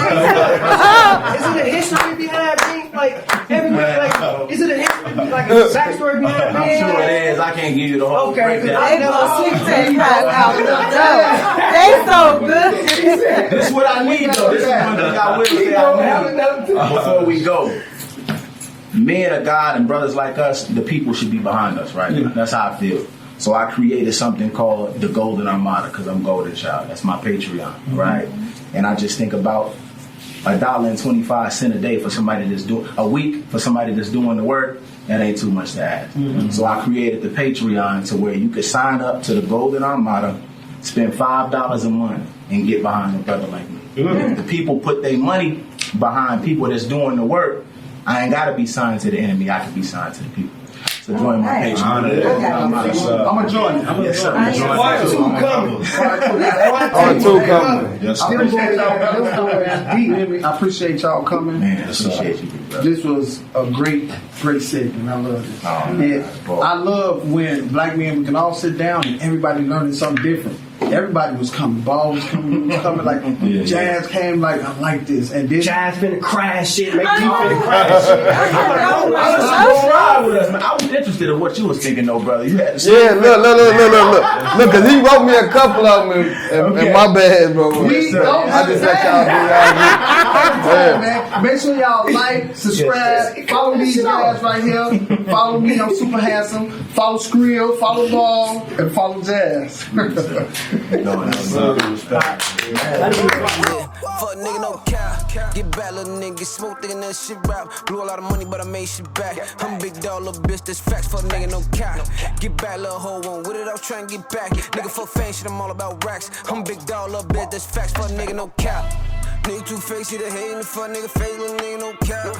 Is it a history behind bean? Like everybody, like is it a history, like a backstory behind bean? I'm sure it is. I can't give you the whole Okay, breakdown. They put sweet potato pies out the door. They so good. This is what I need, though. This is one thing I will say I need. Before we go, men of God and brothers like us, the people should be behind us, right? Yeah. That's how I feel. So I created something called the Goalden Armada because I'm Goalden Chyld. That's my Patreon, right? And I just think about $1.25 a day for somebody that's doing a week for somebody that's doing the work. That ain't too much to ask. So I created the Patreon to where you could sign up to the Goalden Armada, spend $5 a month, and get behind a brother like me. The people put their money behind people that's doing the work. I ain't gotta be signed to the enemy. I can be signed to the people. So join my Patreon. I'm gonna join it. Yes, sir. Part two coming. Part two coming. Yes, I sir. appreciate y'all. I appreciate y'all coming. Man, I appreciate you, brother. This was a great segment. I love this. And I love when black men we can all sit down and everybody learning something different. Everybody was coming. Ball was coming. Like Jazz came. Like I like this. And this Jazz finna crash shit. Make you finna crash shit. I was interested in what you was thinking, though, brother. You had to say. Yeah, look, cause he wrote me a couple of them in my bad, bro. I just let y'all do y'all. Man, make sure y'all like, subscribe, follow these guys right here. Follow me, I'm super handsome. Follow Skrill, follow Ball, and follow Jazz. Fuck nigga, no cap. Get back, little nigga. Get smoke, thinking that shit rap. Blew a lot of money, but I made shit back. I'm big dog, little bitch. That's facts. Fuck nigga, no cap. Get back, little hoe one with it. I was trying to get back. Nigga, fuck fame shit. I'm all about racks. I'm big dog, little bitch. That's facts. Fuck nigga, no cap. Nigga too fake, see the hate in the fuck nigga face, little nigga, no cap.